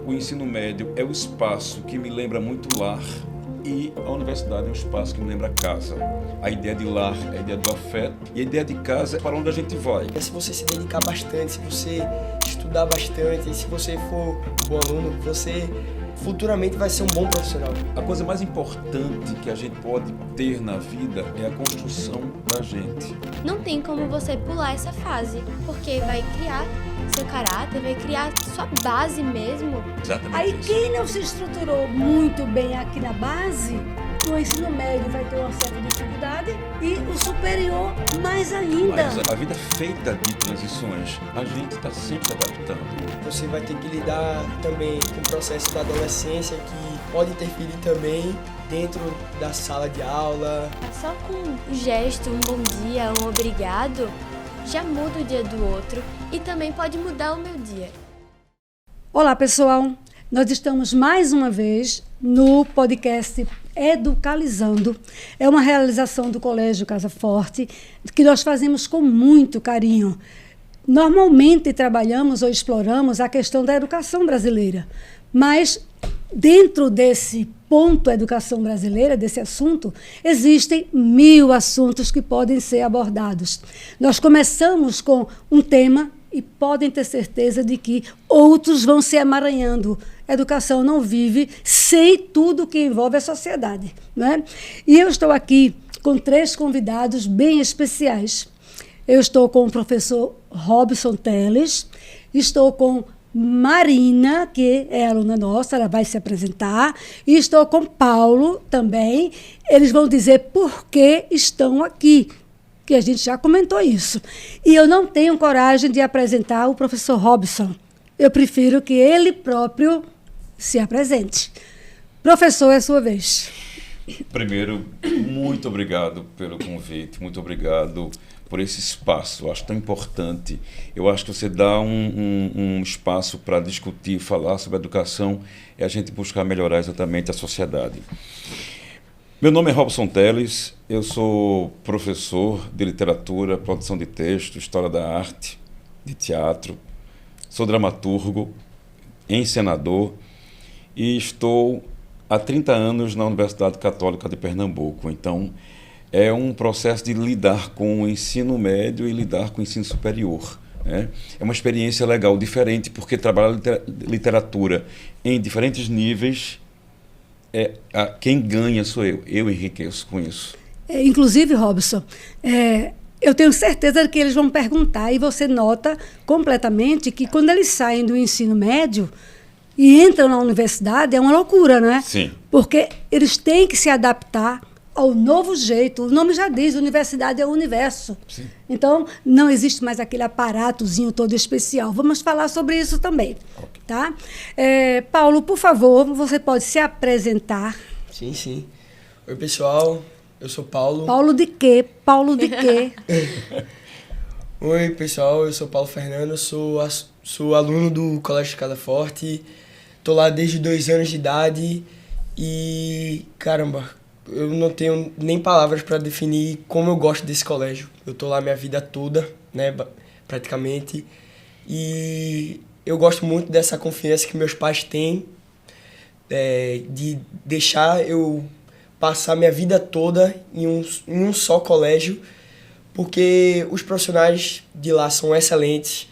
o ensino médio é o espaço que me lembra muito lar e a universidade é um espaço que me lembra casa. A ideia de lar é a ideia do afeto e a ideia de casa é para onde a gente vai. Se você se dedicar bastante, se você estudar bastante, se você for um bom aluno, você futuramente vai ser um bom profissional. A coisa mais importante que a gente pode ter na vida é a construção da gente. Não tem como você pular essa fase, porque vai criar seu caráter, vai criar sua base mesmo. Exatamente. Aí isso. quem não se estruturou muito bem aqui na base, no ensino médio vai ter uma certa dificuldade e o superior mais ainda. Mas a vida é feita de transições. A gente está sempre se adaptando. Você vai ter que lidar também com o processo da adolescência, que pode interferir também dentro da sala de aula. Só com um gesto, um bom dia, um obrigado, já muda o dia do outro e também pode mudar o meu dia. Olá, pessoal. Nós estamos mais uma vez no podcast Educalizando. É uma realização do Colégio Casa Forte, que nós fazemos com muito carinho. Normalmente trabalhamos ou exploramos a questão da educação brasileira, mas dentro desse ponto educação brasileira, desse assunto, existem 1000 assuntos que podem ser abordados. Nós começamos com um tema e podem ter certeza de que outros vão se emaranhando. A educação não vive sem tudo que envolve a sociedade, né? E eu estou aqui com 3 convidados bem especiais. Eu estou com o professor Robson Teles, estou com Marina, que é aluna nossa, ela vai se apresentar, e estou com Paulo também. Eles vão dizer por que estão aqui, que a gente já comentou isso. E eu não tenho coragem de apresentar o professor Robson. Eu prefiro que ele próprio se apresente. Professor, é a sua vez. Primeiro, muito obrigado pelo convite, muito obrigado por esse espaço. Eu acho tão importante. Eu acho que você dá um espaço para discutir, falar sobre educação e a gente buscar melhorar exatamente a sociedade. Meu nome é Robson Teles, eu sou professor de literatura, produção de texto, história da arte, de teatro, sou dramaturgo, encenador e estou há 30 anos na Universidade Católica de Pernambuco. Então, é um processo de lidar com o ensino médio e lidar com o ensino superior, né? É uma experiência legal, diferente, porque trabalhar literatura em diferentes níveis, quem ganha sou eu. Eu enriqueço com isso. Inclusive, Robson, eu tenho certeza que eles vão perguntar e você nota completamente que quando eles saem do ensino médio e entram na universidade, é uma loucura, né? Sim. Porque eles têm que se adaptar ao novo jeito. O nome já diz, universidade é o universo. Sim. Então, não existe mais aquele aparatozinho todo especial. Vamos falar sobre isso também. Okay. Tá? Paulo, por favor, você pode se apresentar. Sim, sim. Oi, pessoal. Eu sou Paulo. Paulo de quê? Paulo de quê? Oi, pessoal. Eu sou Paulo Fernando. Sou aluno do Colégio Casa Forte. Tô lá desde 2 anos de idade. E, caramba, eu não tenho nem palavras para definir como eu gosto desse colégio. Eu tô lá minha vida toda, né, praticamente. E eu gosto muito dessa confiança que meus pais têm, de deixar eu passar minha vida toda em um só colégio, porque os profissionais de lá são excelentes.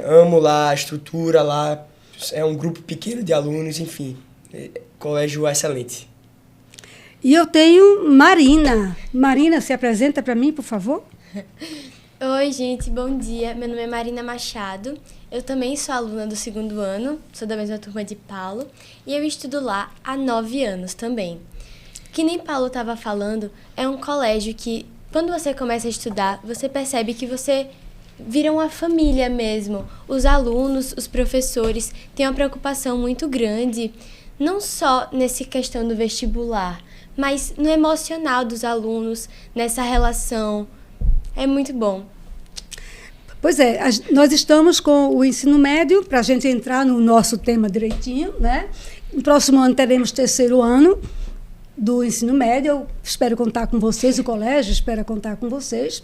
Amo lá a estrutura lá, é um grupo pequeno de alunos, enfim, colégio excelente. E eu tenho Marina. Marina, se apresenta para mim, por favor. Oi, gente, bom dia. Meu nome é Marina Machado. Eu também sou aluna do 2º ano, sou da mesma turma de Paulo, e eu estudo lá há 9 anos também. Que nem Paulo estava falando, é um colégio que, quando você começa a estudar, você percebe que você vira uma família mesmo. Os alunos, os professores têm uma preocupação muito grande, não só nessa questão do vestibular, mas no emocional dos alunos, nessa relação. É muito bom. Pois é, nós estamos com o ensino médio, para a gente entrar no nosso tema direitinho, né? No próximo ano teremos 3º ano do ensino médio. Eu espero contar com vocês, o colégio espera contar com vocês.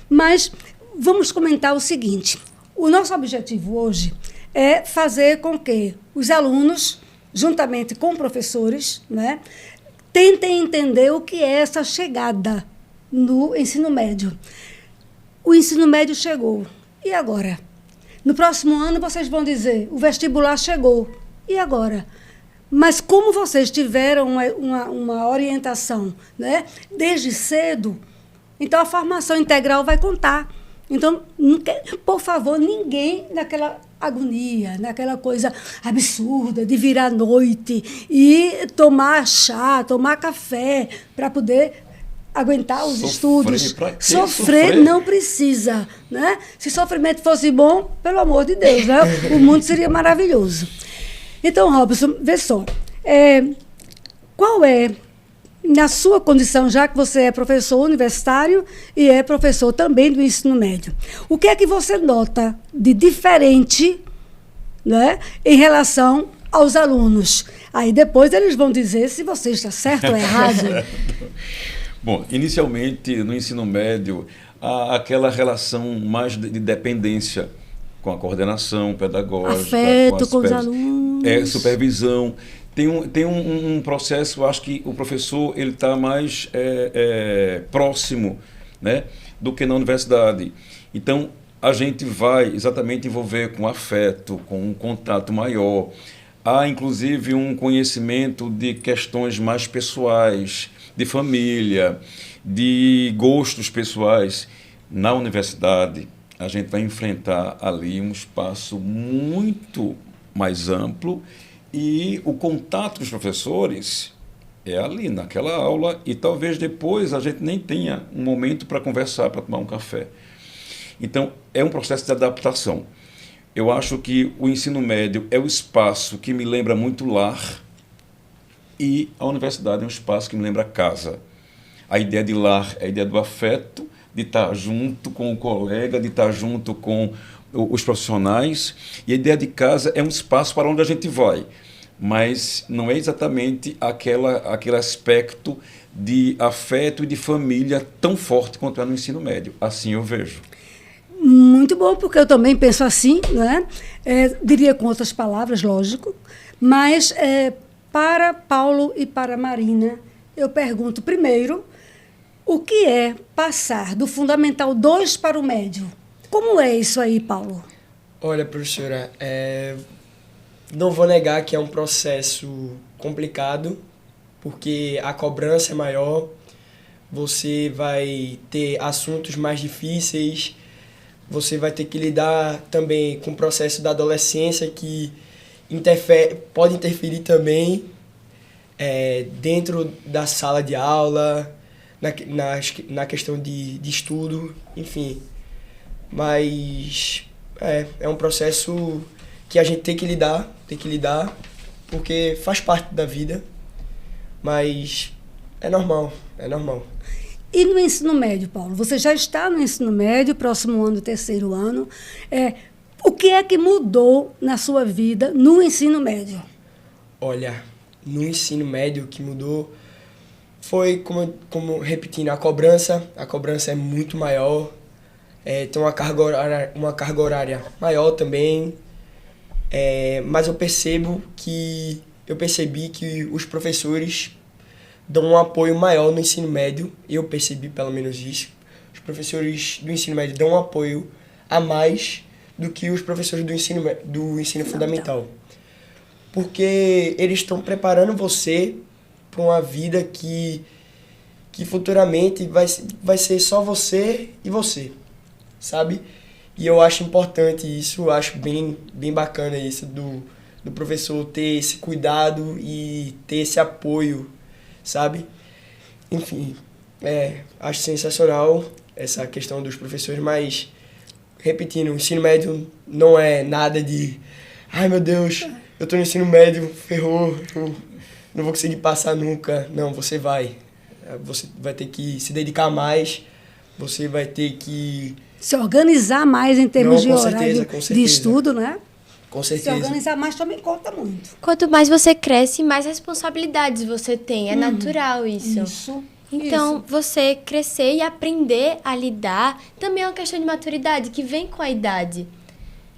Mas vamos comentar o seguinte: o nosso objetivo hoje é fazer com que os alunos, juntamente com professores, né, tentem entender o que é essa chegada no ensino médio. O ensino médio chegou. E agora? No próximo ano, vocês vão dizer, o vestibular chegou. E agora? Mas como vocês tiveram uma orientação, né, desde cedo, então a formação integral vai contar. Então, por favor, ninguém naquela agonia, naquela coisa absurda de virar à noite e tomar chá, tomar café para poder aguentar os estudos. Sofrer não precisa, né? Se sofrimento fosse bom, pelo amor de Deus, né? O mundo seria maravilhoso. Então, Robson, vê só. Qual é, na sua condição, já que você é professor universitário e é professor também do ensino médio, o que é que você nota de diferente, né, em relação aos alunos? Aí depois eles vão dizer se você está certo ou errado. Bom, inicialmente, no ensino médio, há aquela relação mais de dependência com a coordenação pedagógica. Afeto com os alunos. Supervisão. Tem um processo, eu acho que o professor ele está mais próximo, né, do que na universidade. Então, a gente vai exatamente envolver com afeto, com um contato maior. Há, inclusive, um conhecimento de questões mais pessoais, de família, de gostos pessoais. Na universidade, a gente vai enfrentar ali um espaço muito mais amplo e o contato com os professores é ali, naquela aula, e talvez depois a gente nem tenha um momento para conversar, para tomar um café. Então, é um processo de adaptação. Eu acho que o ensino médio é o espaço que me lembra muito lar e a universidade é um espaço que me lembra casa. A ideia de lar é a ideia do afeto, de estar junto com o colega, de estar junto com os profissionais, e a ideia de casa é um espaço para onde a gente vai, mas não é exatamente aquele aspecto de afeto e de família tão forte quanto é no ensino médio. Assim eu vejo. Muito bom, porque eu também penso assim, né? Diria com outras palavras, lógico, mas para Paulo e para Marina, eu pergunto primeiro, o que é passar do Fundamental 2 para o médio? Como é isso aí, Paulo? Olha, professora, não vou negar que é um processo complicado, porque a cobrança é maior, você vai ter assuntos mais difíceis, você vai ter que lidar também com o processo da adolescência que pode interferir também dentro da sala de aula, na questão de estudo, enfim. Mas é um processo que a gente tem que lidar, porque faz parte da vida, mas é normal. E no ensino médio, Paulo? Você já está no ensino médio, próximo ano, terceiro ano. O que é que mudou na sua vida no ensino médio? Olha, no ensino médio o que mudou foi, como repetindo, a cobrança. A cobrança é muito maior. Tem uma carga horária maior também. Mas eu percebi que os professores dão um apoio maior no ensino médio. Eu percebi pelo menos isso. Os professores do ensino médio dão um apoio a mais do que os professores do ensino fundamental. Porque eles estão preparando você para uma vida que futuramente vai ser só você e você, sabe? E eu acho importante isso, eu acho bem bacana isso do professor ter esse cuidado e ter esse apoio, sabe? Enfim, acho sensacional essa questão dos professores, mas, repetindo, o ensino médio não é nada de ai meu Deus, eu tô no ensino médio, ferrou, eu não vou conseguir passar nunca. Não, você vai ter que se dedicar mais, você vai ter que se organizar mais em termos de horário certeza. De estudo, né? Com certeza. Se organizar mais também conta muito. Quanto mais você cresce, mais responsabilidades você tem. É natural isso. Então, você crescer e aprender a lidar também é uma questão de maturidade que vem com a idade.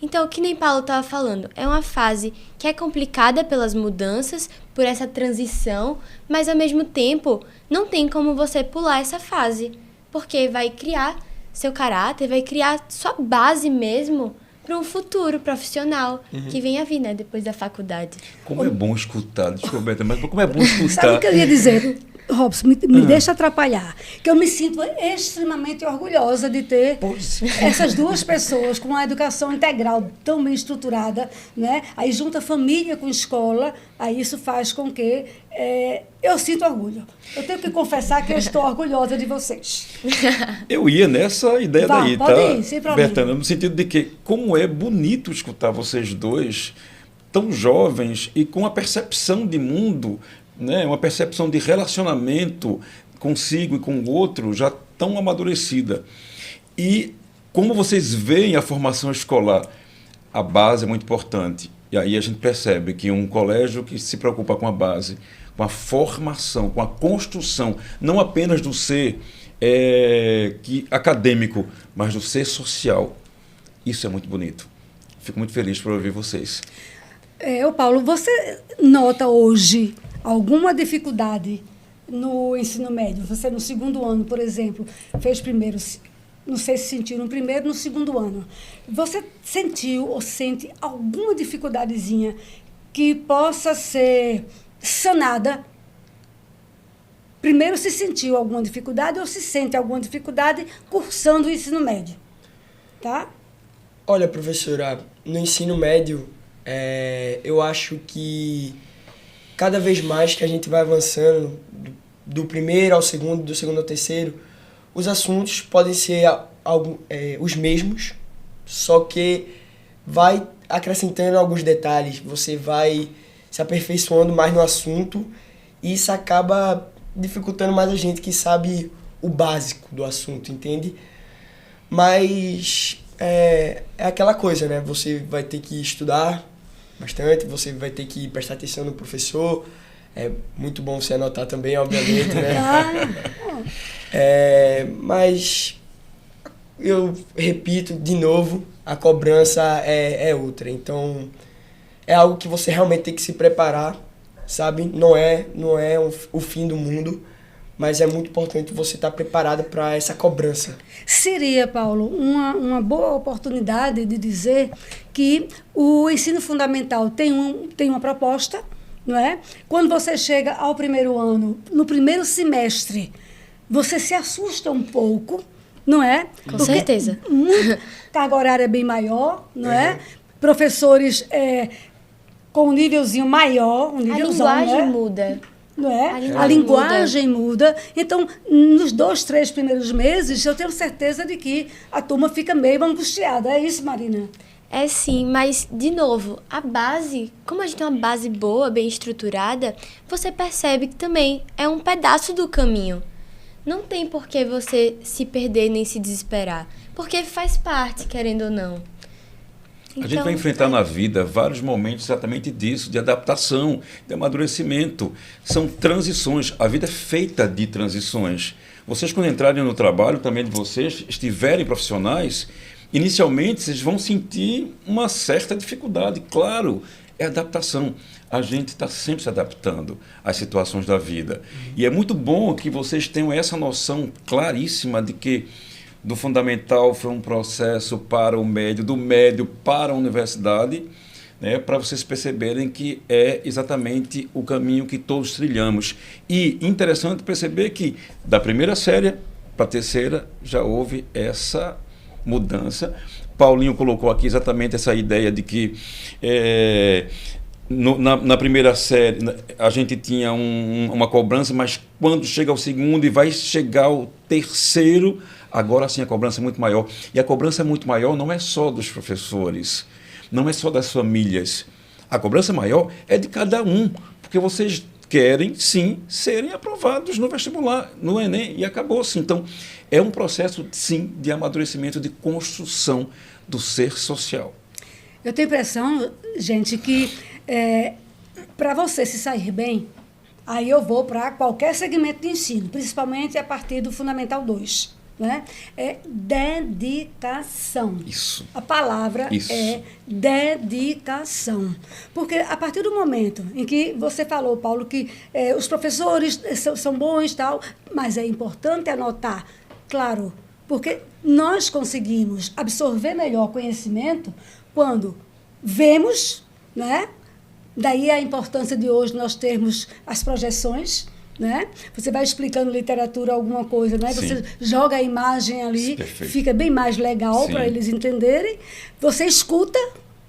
Então, que nem Paulo estava falando, é uma fase que é complicada pelas mudanças, por essa transição, mas ao mesmo tempo não tem como você pular essa fase, porque vai criar seu caráter, vai criar sua base mesmo para um futuro profissional que venha a vir, né, depois da faculdade. Como é bom escutar, desculpa, Beta, mas como é bom escutar. Sabe o que eu ia dizer? Robson, me deixa atrapalhar, que eu me sinto extremamente orgulhosa de ter essas duas pessoas com uma educação integral tão bem estruturada, né? Aí junta família com escola, aí isso faz com que eu sinto orgulho. Eu tenho que confessar que eu estou orgulhosa de vocês. Eu ia nessa ideia daí, pode tá, ir, sem problema. Bertana, no sentido de que como é bonito escutar vocês dois tão jovens e com a percepção de mundo, né, uma percepção de relacionamento consigo e com o outro já tão amadurecida. E como vocês veem a formação escolar, a base é muito importante. E aí a gente percebe que um colégio que se preocupa com a base, com a formação, com a construção, não apenas do ser acadêmico, mas do ser social, isso é muito bonito. Fico muito feliz por ouvir vocês. Paulo, você nota hoje alguma dificuldade no ensino médio? Você, no segundo ano, por exemplo, fez primeiro, não sei se sentiu no primeiro, no segundo ano. Você sentiu ou sente alguma dificuldadezinha que possa ser sanada? Primeiro, se sentiu alguma dificuldade ou se sente alguma dificuldade cursando o ensino médio? Tá? Olha, professora, no ensino médio, eu acho que cada vez mais que a gente vai avançando do primeiro ao segundo, do segundo ao terceiro, os assuntos podem ser os mesmos, só que vai acrescentando alguns detalhes, você vai se aperfeiçoando mais no assunto e isso acaba dificultando mais a gente que sabe o básico do assunto, entende? Mas é aquela coisa, né? Você vai ter que estudar bastante, você vai ter que prestar atenção no professor. É muito bom você anotar também, obviamente, né? Mas eu repito de novo, a cobrança é outra. Então, é algo que você realmente tem que se preparar, sabe? Não é o fim do mundo, mas é muito importante você estar preparado para essa cobrança. Seria, Paulo, uma boa oportunidade de dizer que o ensino fundamental tem uma proposta, não é? Quando você chega ao primeiro ano, no primeiro semestre, você se assusta um pouco, não é? Com certeza. Carga horária é bem maior, não é? Professores com um nívelzinho maior, um nívelzão, a linguagem né? muda. Não é? A linguagem muda. Então, nos 2, 3 primeiros meses, eu tenho certeza de que a turma fica meio angustiada. É isso, Marina? É sim, mas, de novo, a base, como a gente tem uma base boa, bem estruturada, você percebe que também é um pedaço do caminho. Não tem por que você se perder nem se desesperar, porque faz parte, querendo ou não. A gente vai enfrentar na vida vários momentos exatamente disso, de adaptação, de amadurecimento. São transições. A vida é feita de transições. Vocês, quando entrarem no trabalho também de vocês, estiverem profissionais, inicialmente vocês vão sentir uma certa dificuldade. Claro, é adaptação. A gente está sempre se adaptando às situações da vida. E é muito bom que vocês tenham essa noção claríssima de que do fundamental foi um processo para o médio, do médio para a universidade, né, para vocês perceberem que é exatamente o caminho que todos trilhamos. E interessante perceber que da primeira série para a terceira já houve essa mudança. Paulinho colocou aqui exatamente essa ideia de que na primeira série a gente tinha uma cobrança, mas quando chega ao segundo e vai chegar ao terceiro, agora sim a cobrança é muito maior. E a cobrança é muito maior não é só dos professores, não é só das famílias. A cobrança maior é de cada um, porque vocês querem, sim, serem aprovados no vestibular, no Enem, e acabou-se. Então, é um processo, sim, de amadurecimento, de construção do ser social. Eu tenho a impressão, gente, que para você se sair bem, aí eu vou para qualquer segmento de ensino, principalmente a partir do Fundamental 2. né? É dedicação. Isso. A palavra Isso. é dedicação. Porque a partir do momento em que você falou, Paulo, que os professores são bons e tal, mas é importante anotar, claro, porque nós conseguimos absorver melhor conhecimento quando vemos, né? Daí a importância de hoje nós termos as projeções, né? Você vai explicando literatura alguma coisa, né? Sim. Você joga a imagem ali, Perfeito. fica bem mais legal Sim. para eles entenderem. Você escuta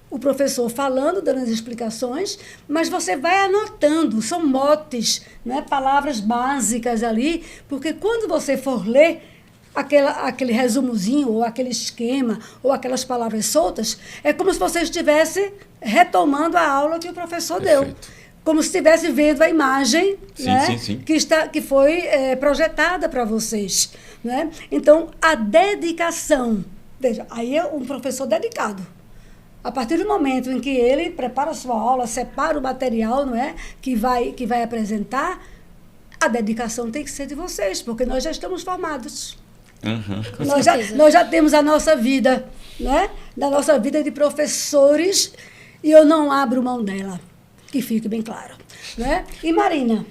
o professor falando, dando as explicações, mas você vai anotando, são motes, né? Palavras básicas ali, porque quando você for ler aquele resumozinho, ou aquele esquema, ou aquelas palavras soltas, é como se você estivesse retomando a aula que o professor deu. Perfeito. Como se estivesse vendo a imagem, Sim, né, sim, sim. que foi projetada para vocês. Né? Então, a dedicação. Veja, aí é um professor dedicado. A partir do momento em que ele prepara a sua aula, separa o material, não é, que vai apresentar, a dedicação tem que ser de vocês, porque nós já estamos formados. Uhum. Nós já temos a nossa vida, né? Da nossa vida de professores, e eu não abro mão dela, que fique bem claro. Né? E Marina?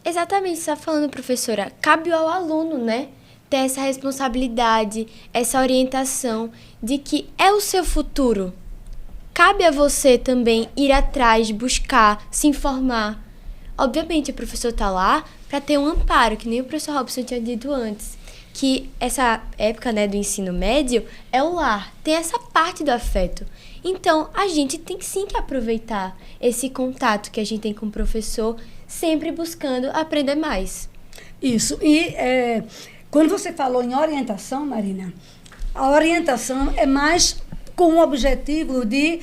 Exatamente, você está falando, professora, cabe ao aluno, né? Ter essa responsabilidade, essa orientação de que é o seu futuro. Cabe a você também ir atrás, buscar, se informar. Obviamente, o professor está lá para ter um amparo, que nem o professor Robson tinha dito antes, que essa época, né, do ensino médio é o lar, tem essa parte do afeto. Então, a gente tem sim que aproveitar esse contato que a gente tem com o professor, sempre buscando aprender mais. Isso. E quando você falou em orientação, Marina, a orientação é mais com o objetivo de,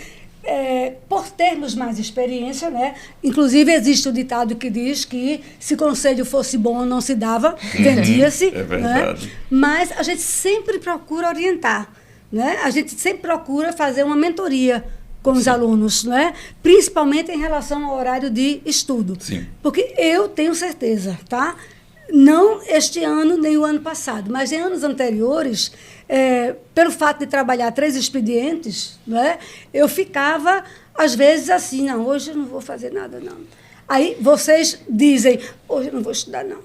por termos mais experiência, né? Inclusive existe o ditado que diz que se conselho fosse bom não se dava, vendia-se. É verdade. Né? Mas a gente sempre procura orientar, né? A gente sempre procura fazer uma mentoria com os alunos, né? Principalmente em relação ao horário de estudo. Sim. Porque eu tenho certeza, tá? Não este ano nem o ano passado, mas em anos anteriores, pelo fato de trabalhar 3 expedientes, né, eu ficava, às vezes, assim, não, hoje eu não vou fazer nada, não. Aí vocês dizem, hoje eu não vou estudar, não.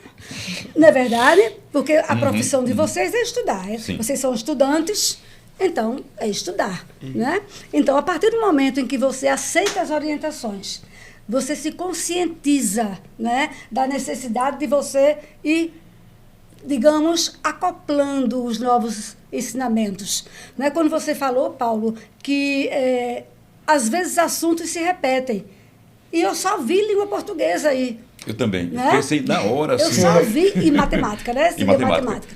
Não é verdade? Porque a profissão de vocês é estudar. Vocês são estudantes, então é estudar. Né? Então, a partir do momento em que você aceita as orientações, você se conscientiza, né, da necessidade de você ir, digamos, acoplando os novos ensinamentos. Né? Quando você falou, Paulo, que às vezes assuntos se repetem. E eu só vi língua portuguesa aí. Eu também. Né? Pensei na hora. Eu assim, só vi, e matemática, né? E matemática.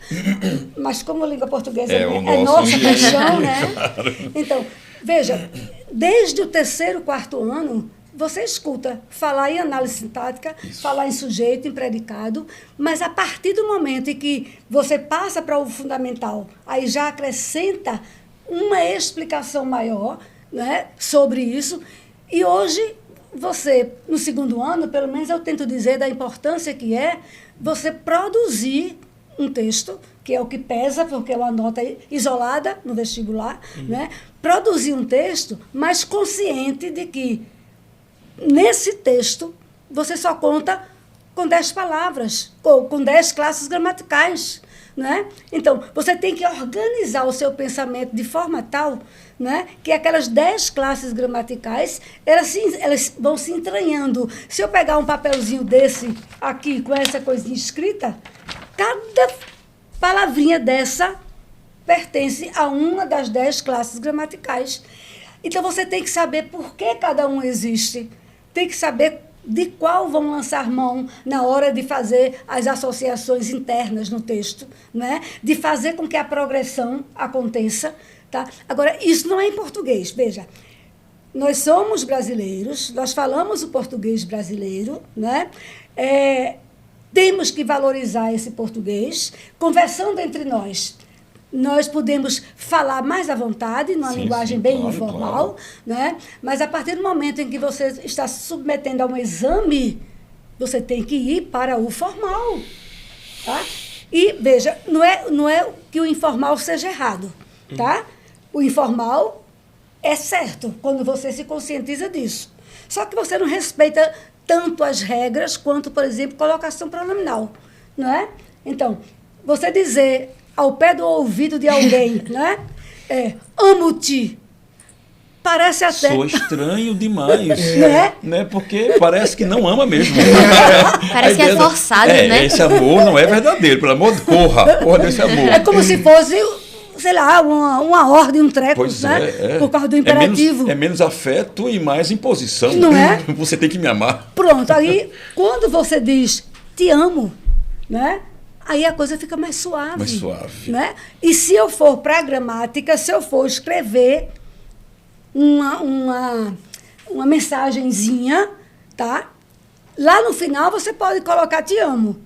Mas como a língua portuguesa é nossa paixão, né? Claro. Então, veja, desde o 3º, 4º ano, você escuta falar em análise sintática, falar em sujeito, em predicado, mas a partir do momento em que você passa para o fundamental, aí já acrescenta uma explicação maior, né, sobre isso. E hoje, você, no 2º ano, pelo menos eu tento dizer da importância que é você produzir um texto, que é o que pesa, porque é uma nota isolada no vestibular, né? Produzir um texto, mas consciente de que nesse texto você só conta com 10 palavras, ou com 10 classes gramaticais. Né? Então, você tem que organizar o seu pensamento de forma tal, né, que aquelas 10 classes gramaticais, elas vão se entranhando. Se eu pegar um papelzinho desse aqui, com essa coisinha escrita, cada palavrinha dessa pertence a uma das 10 classes gramaticais. Então, você tem que saber por que cada um existe. Tem que saber de qual vão lançar mão na hora de fazer as associações internas no texto, né? De fazer com que a progressão aconteça. Tá? Agora, isso não é em português. Veja, nós somos brasileiros, nós falamos o português brasileiro, né? Temos que valorizar esse português. Conversando entre nós, nós podemos falar mais à vontade, numa linguagem bem claro, informal, claro. Né? Mas a partir do momento em que você está se submetendo a um exame, você tem que ir para o formal. Tá? E, veja, não é que o informal seja errado, tá? O informal é certo, quando você se conscientiza disso. Só que você não respeita tanto as regras quanto, por exemplo, colocação pronominal, não é? Então, você dizer ao pé do ouvido de alguém, né? Amo-te. Parece até... Sou estranho demais. Né? Né? Porque parece que não ama mesmo. Parece que é forçado, né? Esse amor não é verdadeiro. Pelo amor de corra desse amor. É como se fosse, sei lá, uma ordem, um treco, Pois né? Por causa do imperativo. É menos afeto e mais imposição. Não é? Você tem que me amar. Pronto, aí quando você diz te amo, né? Aí a coisa fica mais suave. Mais suave. Né? E se eu for para a gramática, se eu for escrever uma mensagenzinha, tá? Lá no final você pode colocar te amo.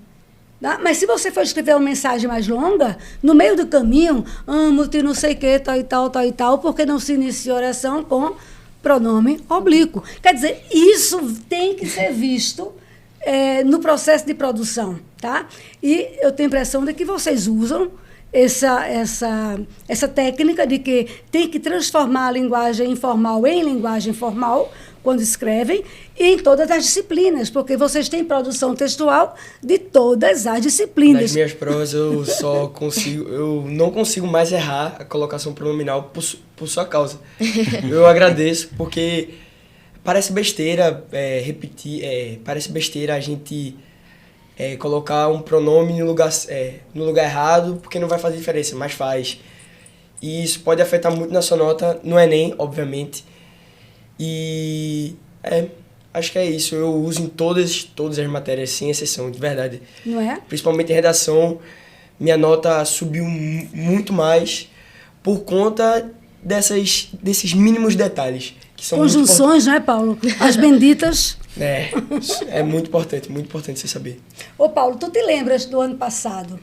Tá? Mas se você for escrever uma mensagem mais longa, no meio do caminho, amo-te, não sei o que, tal e tal, porque não se inicia a oração com pronome oblíquo. Quer dizer, isso tem que ser visto no processo de produção. Tá? E eu tenho a impressão de que vocês usam essa técnica de que tem que transformar a linguagem informal em linguagem formal quando escrevem, e em todas as disciplinas, porque vocês têm produção textual de todas as disciplinas. Nas minhas provas eu não consigo mais errar a colocação pronominal por sua causa. Eu agradeço, porque parece besteira parece besteira a gente colocar um pronome no lugar errado, porque não vai fazer diferença, mas faz. E isso pode afetar muito na sua nota no Enem, obviamente. E acho que é isso. Eu uso em todas as matérias, sem exceção, de verdade. Não é? Principalmente em redação, minha nota subiu muito mais por conta desses mínimos detalhes. Que são conjunções, né, Paulo? As benditas. É muito importante você saber. Ô, Paulo, tu te lembras do ano passado?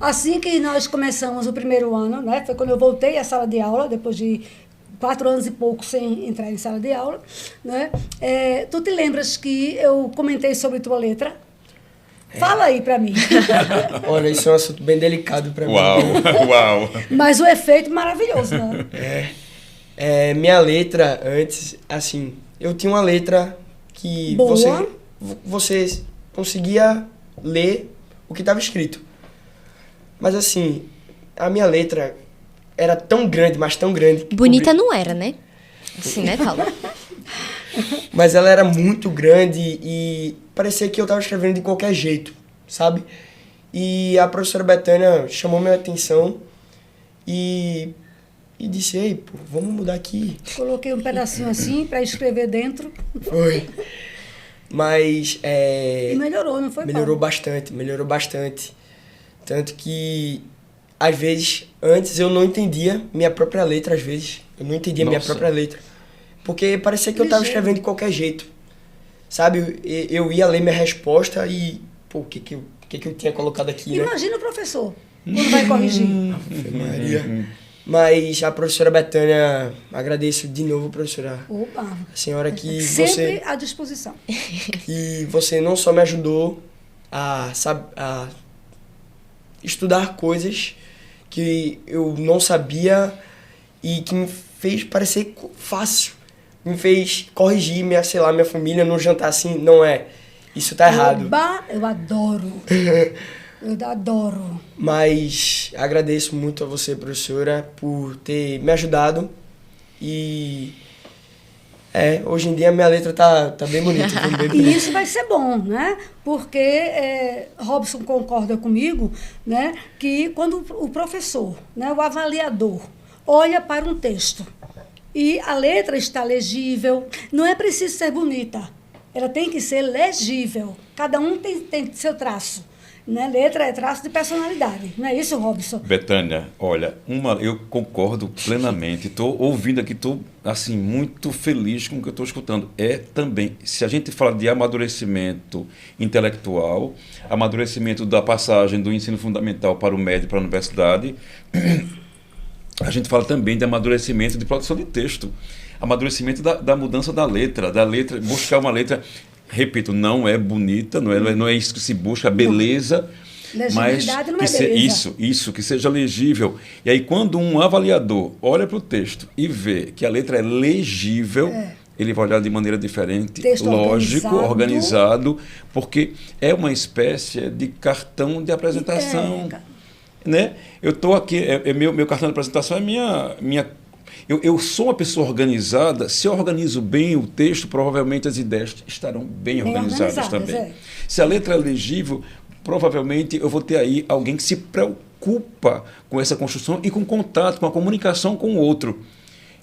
Assim que nós começamos o primeiro ano, né? Foi quando eu voltei à sala de aula, depois de 4 anos e pouco sem entrar em sala de aula, né? Tu te lembras que eu comentei sobre tua letra? Fala aí pra mim. Olha, isso é um assunto bem delicado pra mim. Uau! Mas o efeito maravilhoso, né? Minha letra, antes, assim, eu tinha uma letra que boa. Você conseguia ler o que estava escrito. Mas, assim, a minha letra era tão grande, mas tão grande. Bonita não era, né? Assim, né, Paulo? Mas ela era muito grande e parecia que eu estava escrevendo de qualquer jeito, sabe? E a professora Betânia chamou minha atenção e disse, ei, pô, vamos mudar aqui. Coloquei um pedacinho assim para escrever dentro. Foi. Mas... E melhorou, não foi, melhorou Paulo? Melhorou bastante. Tanto que, às vezes, antes eu não entendia minha própria letra, às vezes. Eu não entendia minha própria letra. Porque parecia que eu estava escrevendo de qualquer jeito. Sabe? Eu ia ler minha resposta e... Pô, o que eu tinha colocado aqui, né? Imagina o professor, quando vai corrigir. Maria. Mas a professora Betânia, agradeço de novo, professora. Opa! A senhora que sempre à disposição. E você não só me ajudou a estudar coisas que eu não sabia e que me fez parecer fácil. Me fez corrigir minha família no jantar assim, não é. Isso tá errado. Eu adoro. Eu adoro. Mas agradeço muito a você, professora, por ter me ajudado. E hoje em dia a minha letra tá bem bonita. E isso vai ser bom, né? Porque Robson concorda comigo, né? Que quando o professor, né, o avaliador, olha para um texto e a letra está legível, não é preciso ser bonita. Ela tem que ser legível. Cada um tem seu traço. Né? Letra é traço de personalidade. Não é isso, Robson? Betânia, olha, eu concordo plenamente. Estou ouvindo aqui, estou assim, muito feliz com o que eu estou escutando. Também, se a gente fala de amadurecimento intelectual, amadurecimento da passagem do ensino fundamental para o médio, para a universidade, a gente fala também de amadurecimento de produção de texto. Amadurecimento da mudança da letra, buscar uma letra... Repito, não é bonita, não é isso que se busca, a beleza, Legibilidade não é que beleza. isso, que seja legível. E aí, quando um avaliador olha para o texto e vê que a letra é legível, ele vai olhar de maneira diferente, Texto lógico, organizado, porque é uma espécie de cartão de apresentação. Né? Eu estou aqui, meu cartão de apresentação é minha. Eu sou uma pessoa organizada. Se eu organizo bem o texto, provavelmente as ideias estarão bem organizadas também. Se a letra é legível, provavelmente eu vou ter aí alguém que se preocupa com essa construção e com contato, com a comunicação com o outro.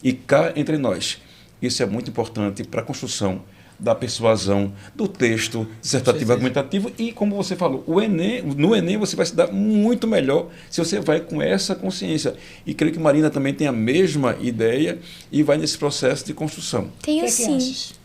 E cá entre nós, isso é muito importante para a construção da persuasão, do texto dissertativo argumentativo e, como você falou, no Enem você vai se dar muito melhor se você vai com essa consciência. E creio que Marina também tem a mesma ideia e vai nesse processo de construção. Tenho sim.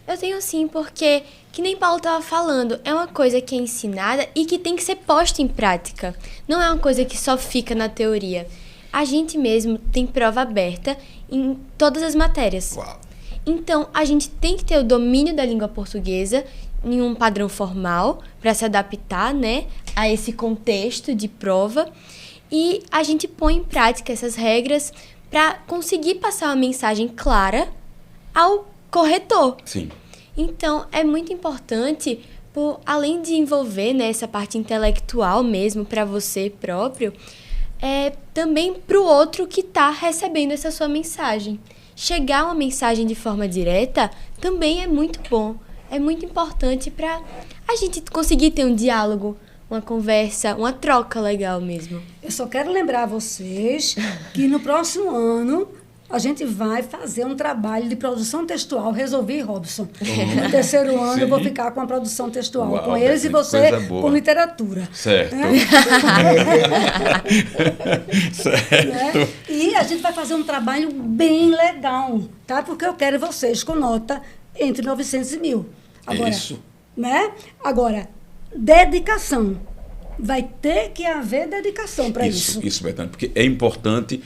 Eu tenho sim, porque, que nem Paulo estava falando, é uma coisa que é ensinada e que tem que ser posta em prática. Não é uma coisa que só fica na teoria. A gente mesmo tem prova aberta em todas as matérias. Uau. Então, a gente tem que ter o domínio da língua portuguesa em um padrão formal para se adaptar, né, a esse contexto de prova. E a gente põe em prática essas regras para conseguir passar uma mensagem clara ao corretor. Sim. Então, é muito importante, além de envolver, né, essa parte intelectual mesmo para você próprio, também para o outro que está recebendo essa sua mensagem. Chegar uma mensagem de forma direta também é muito bom. É muito importante para a gente conseguir ter um diálogo, uma conversa, uma troca legal mesmo. Eu só quero lembrar a vocês que no próximo ano a gente vai fazer um trabalho de produção textual, Resolvi Robson. No terceiro ano eu vou ficar com a produção textual. Uau, com eles e você com literatura. Certo. Certo. Né? E a gente vai fazer um trabalho bem legal, tá? Porque eu quero vocês com nota entre 900 e 1.000. Agora, isso. Né? Agora, dedicação. Vai ter que haver dedicação para isso. Isso, Betânia, porque é importante.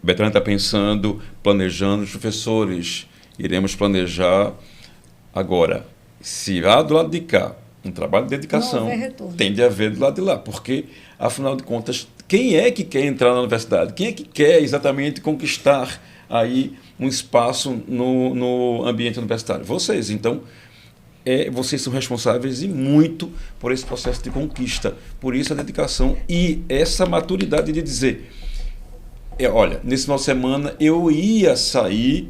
Betânia está pensando, planejando, os professores iremos planejar. Agora, se há do lado de cá um trabalho de dedicação, tem de haver do lado de lá, porque, afinal de contas, quem é que quer entrar na universidade? Quem é que quer exatamente conquistar aí um espaço no ambiente universitário? Vocês. Então, vocês são responsáveis e muito por esse processo de conquista. Por isso a dedicação e essa maturidade de dizer... olha, nesse final de semana eu ia sair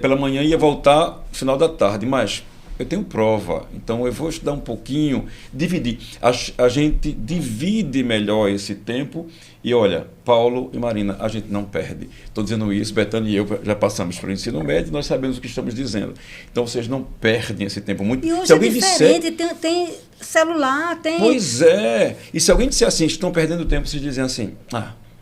pela manhã e ia voltar no final da tarde, mas eu tenho prova, então eu vou estudar um pouquinho, dividir. A gente divide melhor esse tempo e, olha, Paulo e Marina, a gente não perde. Estou dizendo isso, Betânia e eu já passamos pelo ensino médio, nós sabemos o que estamos dizendo. Então, vocês não perdem esse tempo muito. E hoje é diferente, tem celular, tem... Pois é. E se alguém disser assim, estão perdendo tempo, vocês dizem assim,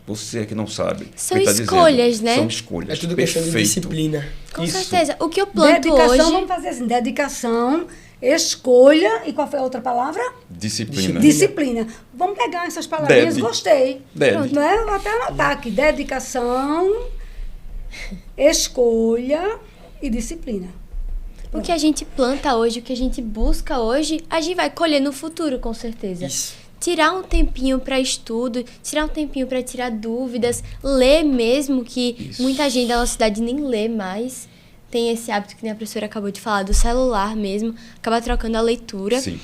você é que não sabe. São escolhas, né? São escolhas. É tudo questão de disciplina. Com certeza. O que eu planto dedicação, hoje... vamos fazer assim, dedicação, escolha, e qual foi a outra palavra? Disciplina. Vamos pegar essas palavrinhas, gostei. Pronto, né? Vou até anotar aqui. Dedicação, escolha e disciplina. O que a gente planta hoje, o que a gente busca hoje, a gente vai colher no futuro, com certeza. Isso. Tirar um tempinho para estudo, tirar um tempinho para tirar dúvidas, ler mesmo, que muita gente da nossa cidade nem lê mais. Tem esse hábito que nem a professora acabou de falar, do celular mesmo, acaba trocando a leitura. Sim.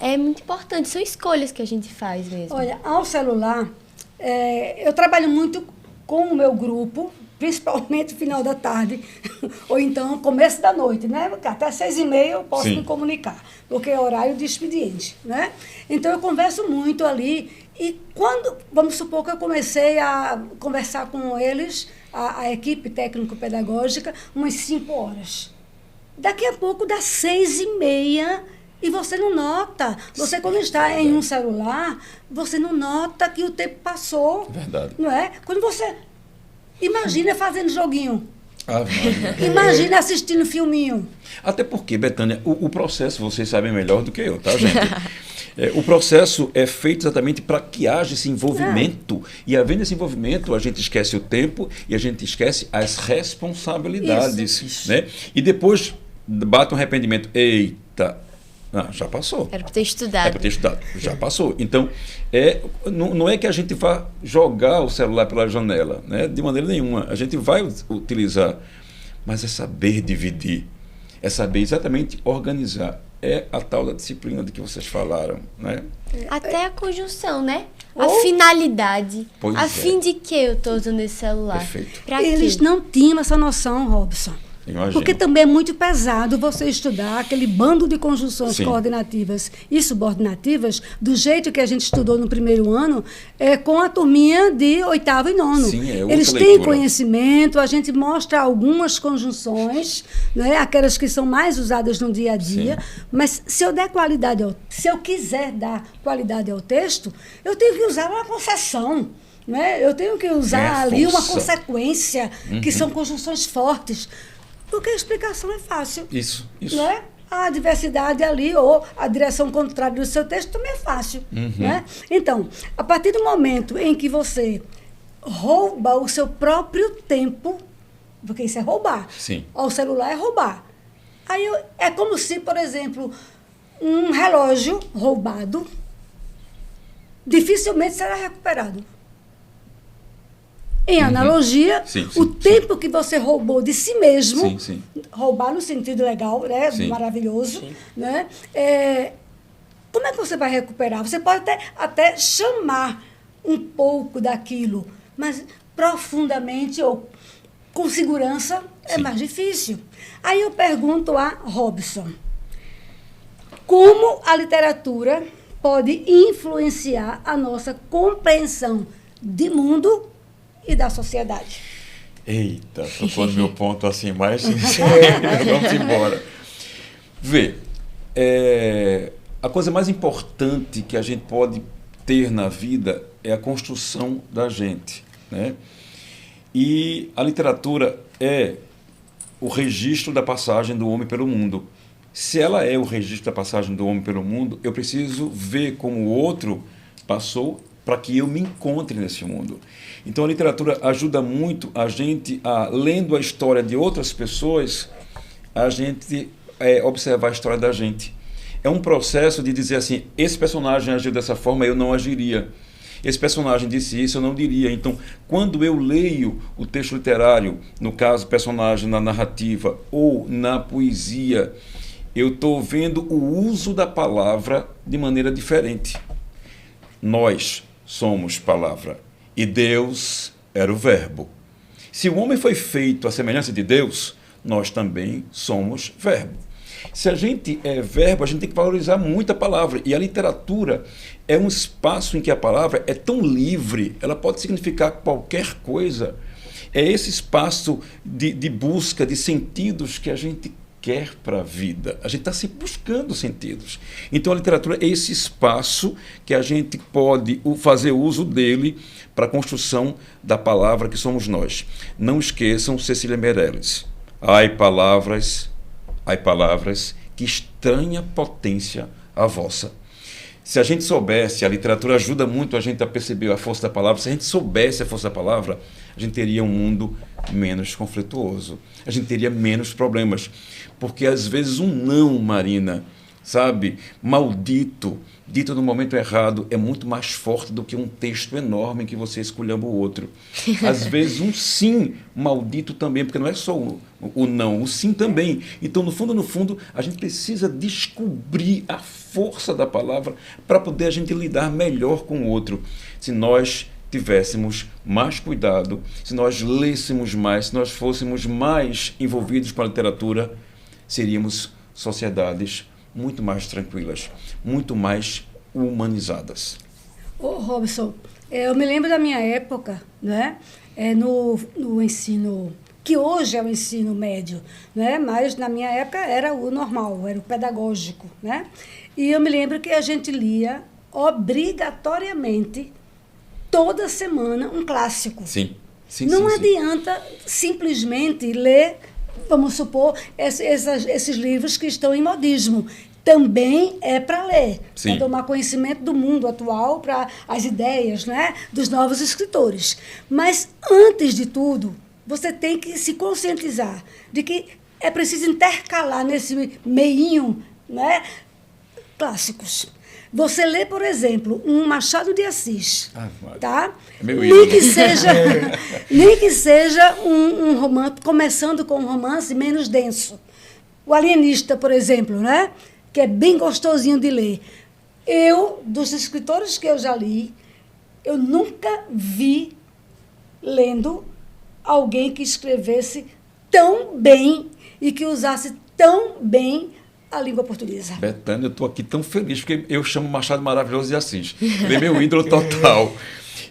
É muito importante, são escolhas que a gente faz mesmo. Olha, ao celular, eu trabalho muito com o meu grupo, principalmente no final da tarde, ou então começo da noite, né? Até 6h30 eu posso me comunicar, porque é horário de expediente, né? Então eu converso muito ali, e quando, vamos supor que eu comecei a conversar com eles, a equipe técnico-pedagógica, umas 5 horas. Daqui a pouco dá 6h30 e você não nota. Você, quando está em um celular, você não nota que o tempo passou. Verdade. Não é? Quando você... Imagina fazendo joguinho. Mãe. Imagina assistindo filminho. Até porque, Betânia, o processo vocês sabem melhor do que eu, tá, gente? O processo é feito exatamente para que haja esse envolvimento. E havendo esse envolvimento, a gente esquece o tempo e a gente esquece as responsabilidades. Isso. Né? E depois bate um arrependimento. Eita, Já passou. Era para ter estudado. É para ter estudado. Já passou. Então, não é que a gente vá jogar o celular pela janela, né? De maneira nenhuma. A gente vai utilizar, mas é saber dividir, é saber exatamente organizar. É a tal da disciplina de que vocês falaram, né? Até a conjunção, né? A finalidade. Pois a é. fim de que eu estou usando esse celular? Perfeito. Pra quê? Eles não tinham essa noção, Robson. Imagino. Porque também é muito pesado você estudar aquele bando de conjunções Sim. coordenativas e subordinativas do jeito que a gente estudou no primeiro ano, com a turminha de 8º e 9º. Sim, é outra Eles têm leitura. conhecimento, a gente mostra algumas conjunções, né, aquelas que são mais usadas no dia a dia, Sim. mas se eu der qualidade se eu quiser dar qualidade ao texto, eu tenho que usar uma concessão. Né? Eu tenho que usar ali uma força. consequência, que são conjunções fortes. Porque a explicação é fácil. Isso. Né? A diversidade ali, ou a direção contrária do seu texto também é fácil. Né? Então, a partir do momento em que você rouba o seu próprio tempo, porque isso é roubar. Sim. O celular é roubar. Aí é como se, por exemplo, um relógio roubado dificilmente será recuperado. Em analogia, Sim, o sim, tempo que você roubou de si mesmo, Sim. roubar no sentido legal, né, Sim. maravilhoso, né, como é que você vai recuperar? Você pode até chamar um pouco daquilo, mas profundamente ou com segurança é Sim. mais difícil. Aí eu pergunto a Robson, como a literatura pode influenciar a nossa compreensão de mundo e da sociedade? Eita, tocou no meu ponto assim mais sincero. Vamos embora. Vê, a coisa mais importante que a gente pode ter na vida é a construção da gente, né? E a literatura é o registro da passagem do homem pelo mundo. Se ela é o registro da passagem do homem pelo mundo, eu preciso ver como o outro passou para que eu me encontre nesse mundo. Então a literatura ajuda muito a gente, lendo a história de outras pessoas, a gente observar a história da gente. É um processo de dizer assim, esse personagem agiu dessa forma, eu não agiria. Esse personagem disse isso, eu não diria. Então, quando eu leio o texto literário, no caso, personagem na narrativa ou na poesia, eu estou vendo o uso da palavra de maneira diferente. Nós somos palavra e Deus era o verbo. Se o homem foi feito à semelhança de Deus, nós também somos verbo. Se a gente é verbo, a gente tem que valorizar muito a palavra. E a literatura é um espaço em que a palavra é tão livre, ela pode significar qualquer coisa. É esse espaço de busca de sentidos que a gente quer para a vida. A gente está sempre buscando sentidos. Então a literatura é esse espaço que a gente pode fazer uso dele para a construção da palavra que somos nós. Não esqueçam Cecília Meirelles. Ai, palavras, que estranha potência a vossa. Se a gente soubesse, a literatura ajuda muito a gente a perceber a força da palavra, se a gente soubesse a força da palavra, a gente teria um mundo menos conflituoso, a gente teria menos problemas. Porque às vezes um não, Marina, sabe, maldito, dito no momento errado, é muito mais forte do que um texto enorme que você esculhamba o outro. Às vezes um sim maldito também, porque não é só o não, o sim também. Então, no fundo, a gente precisa descobrir a força da palavra para poder a gente lidar melhor com o outro. Se nós tivéssemos mais cuidado, se nós lêssemos mais, se nós fôssemos mais envolvidos com a literatura, seríamos sociedades muito mais tranquilas, muito mais humanizadas. Ô, Robson, eu me lembro da minha época, né? No ensino, que hoje é o ensino médio, né? Mas na minha época era o normal, era o pedagógico, né? E eu me lembro que a gente lia obrigatoriamente toda semana um clássico. Sim. Não adianta simplesmente ler, vamos supor, esses livros que estão em modismo. Também é para ler, para tomar conhecimento do mundo atual, para as ideias, né, dos novos escritores. Mas, antes de tudo, você tem que se conscientizar de que é preciso intercalar nesse meinho, né, clássicos. Você lê, por exemplo, um Machado de Assis, tá? É meu Nem que seja um romance, começando com um romance menos denso. O Alienista, por exemplo, né? Que é bem gostosinho de ler. Dos escritores que eu já li, eu nunca vi lendo alguém que escrevesse tão bem e que usasse tão bem a língua portuguesa. Betânia, eu estou aqui tão feliz, porque eu chamo Machado Maravilhoso de Assis. Ele é meu ídolo total.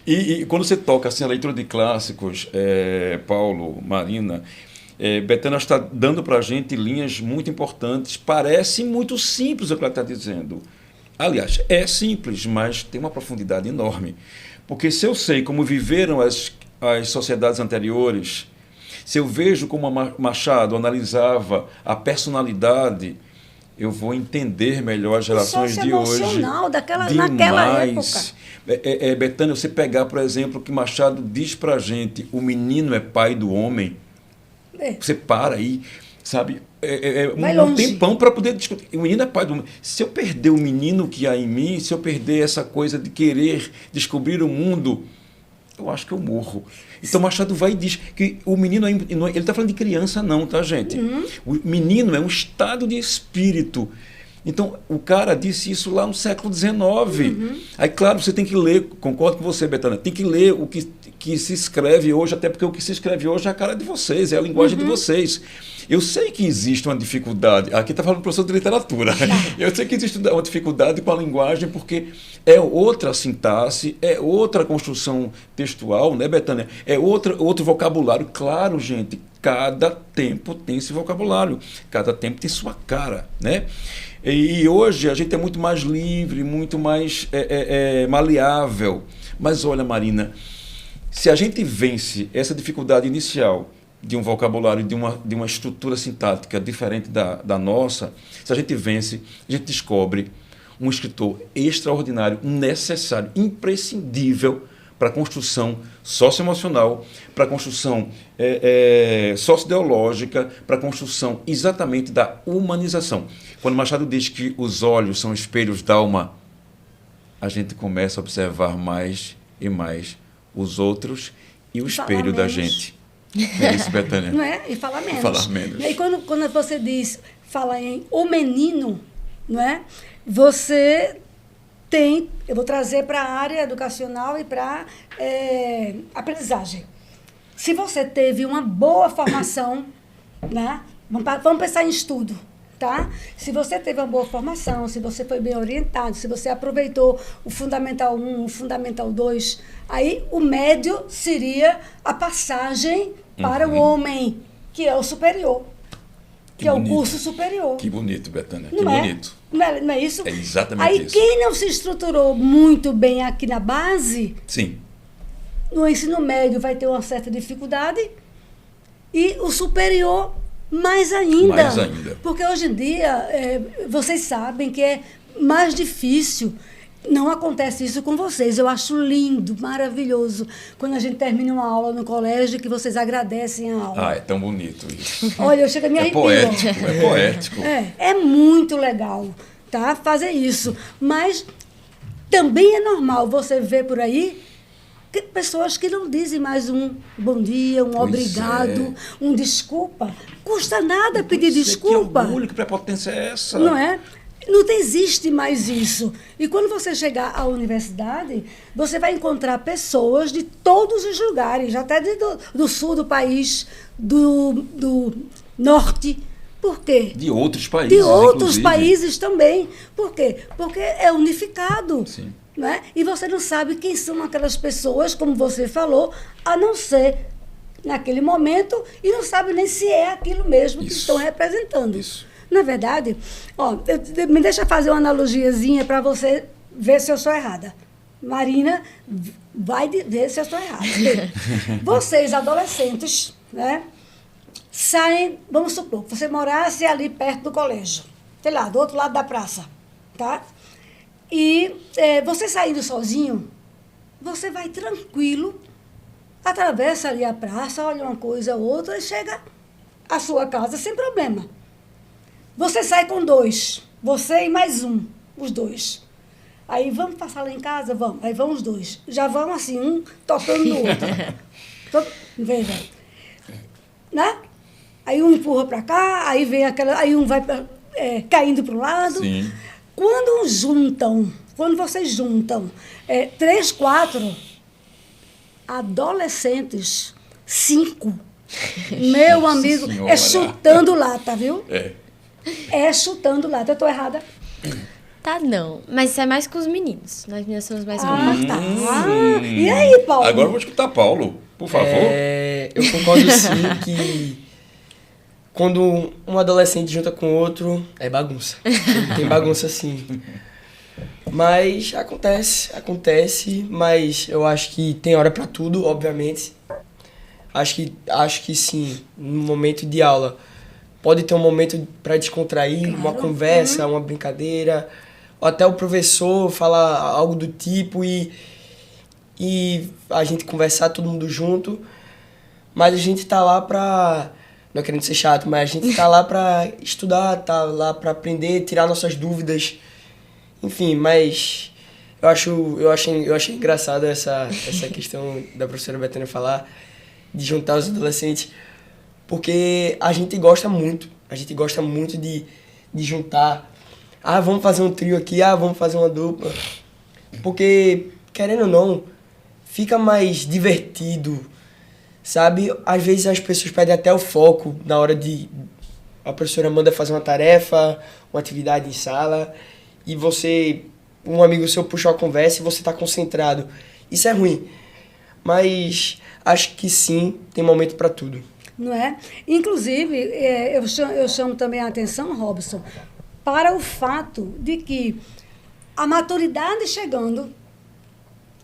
E quando você toca assim, a leitura de clássicos, Paulo, Marina, Betânia está dando para a gente linhas muito importantes. Parece muito simples o que ela está dizendo. Aliás, é simples, mas tem uma profundidade enorme. Porque se eu sei como viveram as sociedades anteriores, se eu vejo como Machado analisava a personalidade, eu vou entender melhor as gerações de hoje. Emocional naquela época. Betânia, você pegar, por exemplo, o que Machado diz para a gente, o menino é pai do homem, você para aí, sabe? Um tempão para poder discutir. O menino é pai do homem. Se eu perder o menino que há em mim, se eu perder essa coisa de querer descobrir o mundo, eu acho que eu morro. Então Machado vai e diz que o menino, ele está falando de criança não, tá, gente? O menino é um estado de espírito. Então, o cara disse isso lá no século XIX. Aí, claro, você tem que ler, concordo com você, Betânia, tem que ler o que se escreve hoje, até porque o que se escreve hoje é a cara de vocês, é a linguagem de vocês. Eu sei que existe uma dificuldade, aqui está falando o professor de literatura, eu sei que existe uma dificuldade com a linguagem, porque é outra sintaxe, é outra construção textual, né, Betânia? É outro vocabulário. Claro, gente, cada tempo tem esse vocabulário, cada tempo tem sua cara, né? E hoje a gente é muito mais livre, muito mais maleável. Mas olha, Marina, se a gente vence essa dificuldade inicial de um vocabulário, de uma estrutura sintática diferente da nossa, se a gente vence, a gente descobre um escritor extraordinário, necessário, imprescindível para a construção socioemocional, para a construção socioideológica, para a construção exatamente da humanização. Quando Machado diz que os olhos são espelhos da alma, a gente começa a observar mais e mais os outros e o espelho da gente. É isso, Betânia. Não é? E falar menos. Falar menos. E aí, quando você fala em o menino, não é? Você tem, eu vou trazer para a área educacional e para aprendizagem. Se você teve uma boa formação, né? Vamos pensar em estudo, tá? Se você teve uma boa formação, se você foi bem orientado, se você aproveitou o Fundamental 1, o Fundamental 2, aí o médio seria a passagem para o homem, que é o superior, que é o curso superior. Que bonito, Betânia, que bonito. Não é isso? É exatamente aí, isso. Quem não se estruturou muito bem aqui na base, sim, no ensino médio vai ter uma certa dificuldade e o superior mais ainda. Mais ainda. Porque hoje em dia, vocês sabem que é mais difícil. Não acontece isso com vocês. Eu acho lindo, maravilhoso, quando a gente termina uma aula no colégio que vocês agradecem a aula. Ah, é tão bonito isso. Olha, eu chego a me arrepio. É poético. É muito legal, tá? Fazer isso. Mas também é normal você ver por aí pessoas que não dizem mais um bom dia, um obrigado, um desculpa. Custa nada pedir desculpa. Que orgulho, que prepotência é essa? Não é? Não existe mais isso. E quando você chegar à universidade, você vai encontrar pessoas de todos os lugares, até do sul do país, do norte. Por quê? De outros países, de outros inclusive. Países também. Por quê? Porque é unificado. Sim. Não é? E você não sabe quem são aquelas pessoas, como você falou, a não ser naquele momento, e não sabe nem se é aquilo mesmo que estão representando. Isso. Na verdade, me deixa fazer uma analogiazinha para você ver se eu sou errada. Marina, vai ver se eu estou errada. Vocês, adolescentes, né, saem, vamos supor, que você morasse ali perto do colégio, sei lá, do outro lado da praça, tá? E você saindo sozinho, você vai tranquilo, atravessa ali a praça, olha uma coisa ou outra e chega à sua casa sem problema. Você sai com 2, você e mais um. os dois. Aí vamos passar lá em casa? Vamos. Aí vão os dois. Já vão assim, um tocando no outro. Veja. Né? Aí um empurra para cá, aí vem aquela. Aí um vai caindo para o lado. Sim. Quando vocês juntam 3, 4 adolescentes, 5, meu amigo, Senhora. é chutando lata, viu? É. É chutando lata. Eu tô errada? Tá, não. Mas isso é mais com os meninos. Nós meninas somos mais Ah, comportadas. tá. E aí, Paulo? Agora vamos escutar Paulo, por favor. Eu concordo sim que quando um adolescente junta com outro, é bagunça. Tem bagunça sim. Mas acontece, mas eu acho que tem hora pra tudo, obviamente. Acho que sim, no momento de aula. Pode ter um momento para descontrair, Claro. uma conversa, uma brincadeira, ou até o professor falar algo do tipo e a gente conversar todo mundo junto. Mas a gente tá lá pra... Não é querendo ser chato, mas a gente tá lá pra estudar, tá lá pra aprender, tirar nossas dúvidas. Enfim, mas eu achei engraçado essa questão da professora Betânia falar de juntar os adolescentes, porque a gente gosta muito de juntar. Ah, vamos fazer um trio aqui, vamos fazer uma dupla. Porque, querendo ou não, fica mais divertido, sabe? Às vezes as pessoas perdem até o foco na hora de... A professora manda fazer uma tarefa, uma atividade em sala, e um amigo seu puxa uma conversa e você tá concentrado. Isso é ruim. Mas acho que sim, tem momento para tudo. Não é? Inclusive, eu chamo também a atenção, Robson, para o fato de que a maturidade chegando,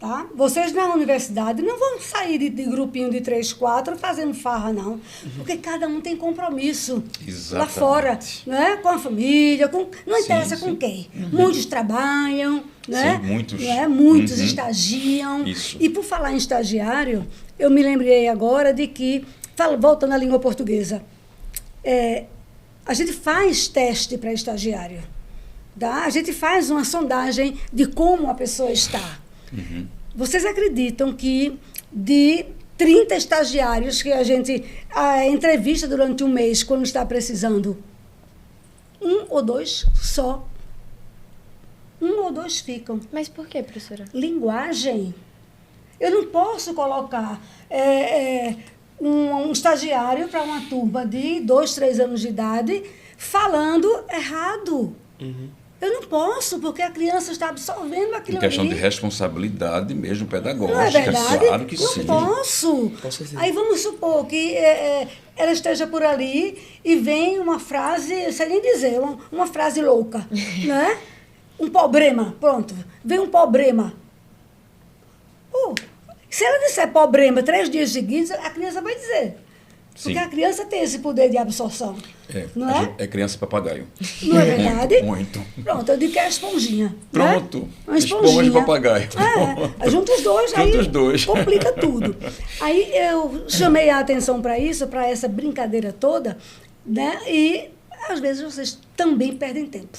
tá? Vocês na universidade não vão sair de grupinho de 3, 4 fazendo farra, não. Porque cada um tem compromisso lá Exatamente. fora, né? Com a família, não Sim, interessa sim. com quem. Muitos trabalham, né? Sim, muitos. Né? Muitos Uhum. estagiam. Isso. E por falar em estagiário, eu me lembrei agora de que, voltando à língua portuguesa, a gente faz teste para estagiário. Tá? A gente faz uma sondagem de como a pessoa está. Uhum. Vocês acreditam que de 30 estagiários que a gente entrevista durante um mês, quando está precisando, 1 ou 2 só? 1 ou 2 ficam. Mas por quê, professora? Linguagem. Eu não posso colocar um estagiário para uma turma de 2, 3 anos de idade falando errado. Uhum. Eu não posso, porque a criança está absorvendo aquilo Em questão ali. de responsabilidade mesmo pedagógica, Não é verdade? claro que não sim. posso. Com certeza. Aí vamos supor que ela esteja por ali e vem uma frase, sei nem dizer, uma frase louca, né? Um problema, pronto. Vem um problema. Pô, se ela disser problema 3 dias seguidos, a criança vai dizer. Sim. Porque a criança tem esse poder de absorção. Não é? É criança papagaio. Não é verdade? Muito. Pronto, eu digo que é a esponjinha. Pronto. Né? Uma Esponja esponjinha. de papagaio. Junta os dois, Junta aí os dois. complica tudo. Aí eu chamei a atenção para isso, para essa brincadeira toda, né? E às vezes vocês também perdem tempo.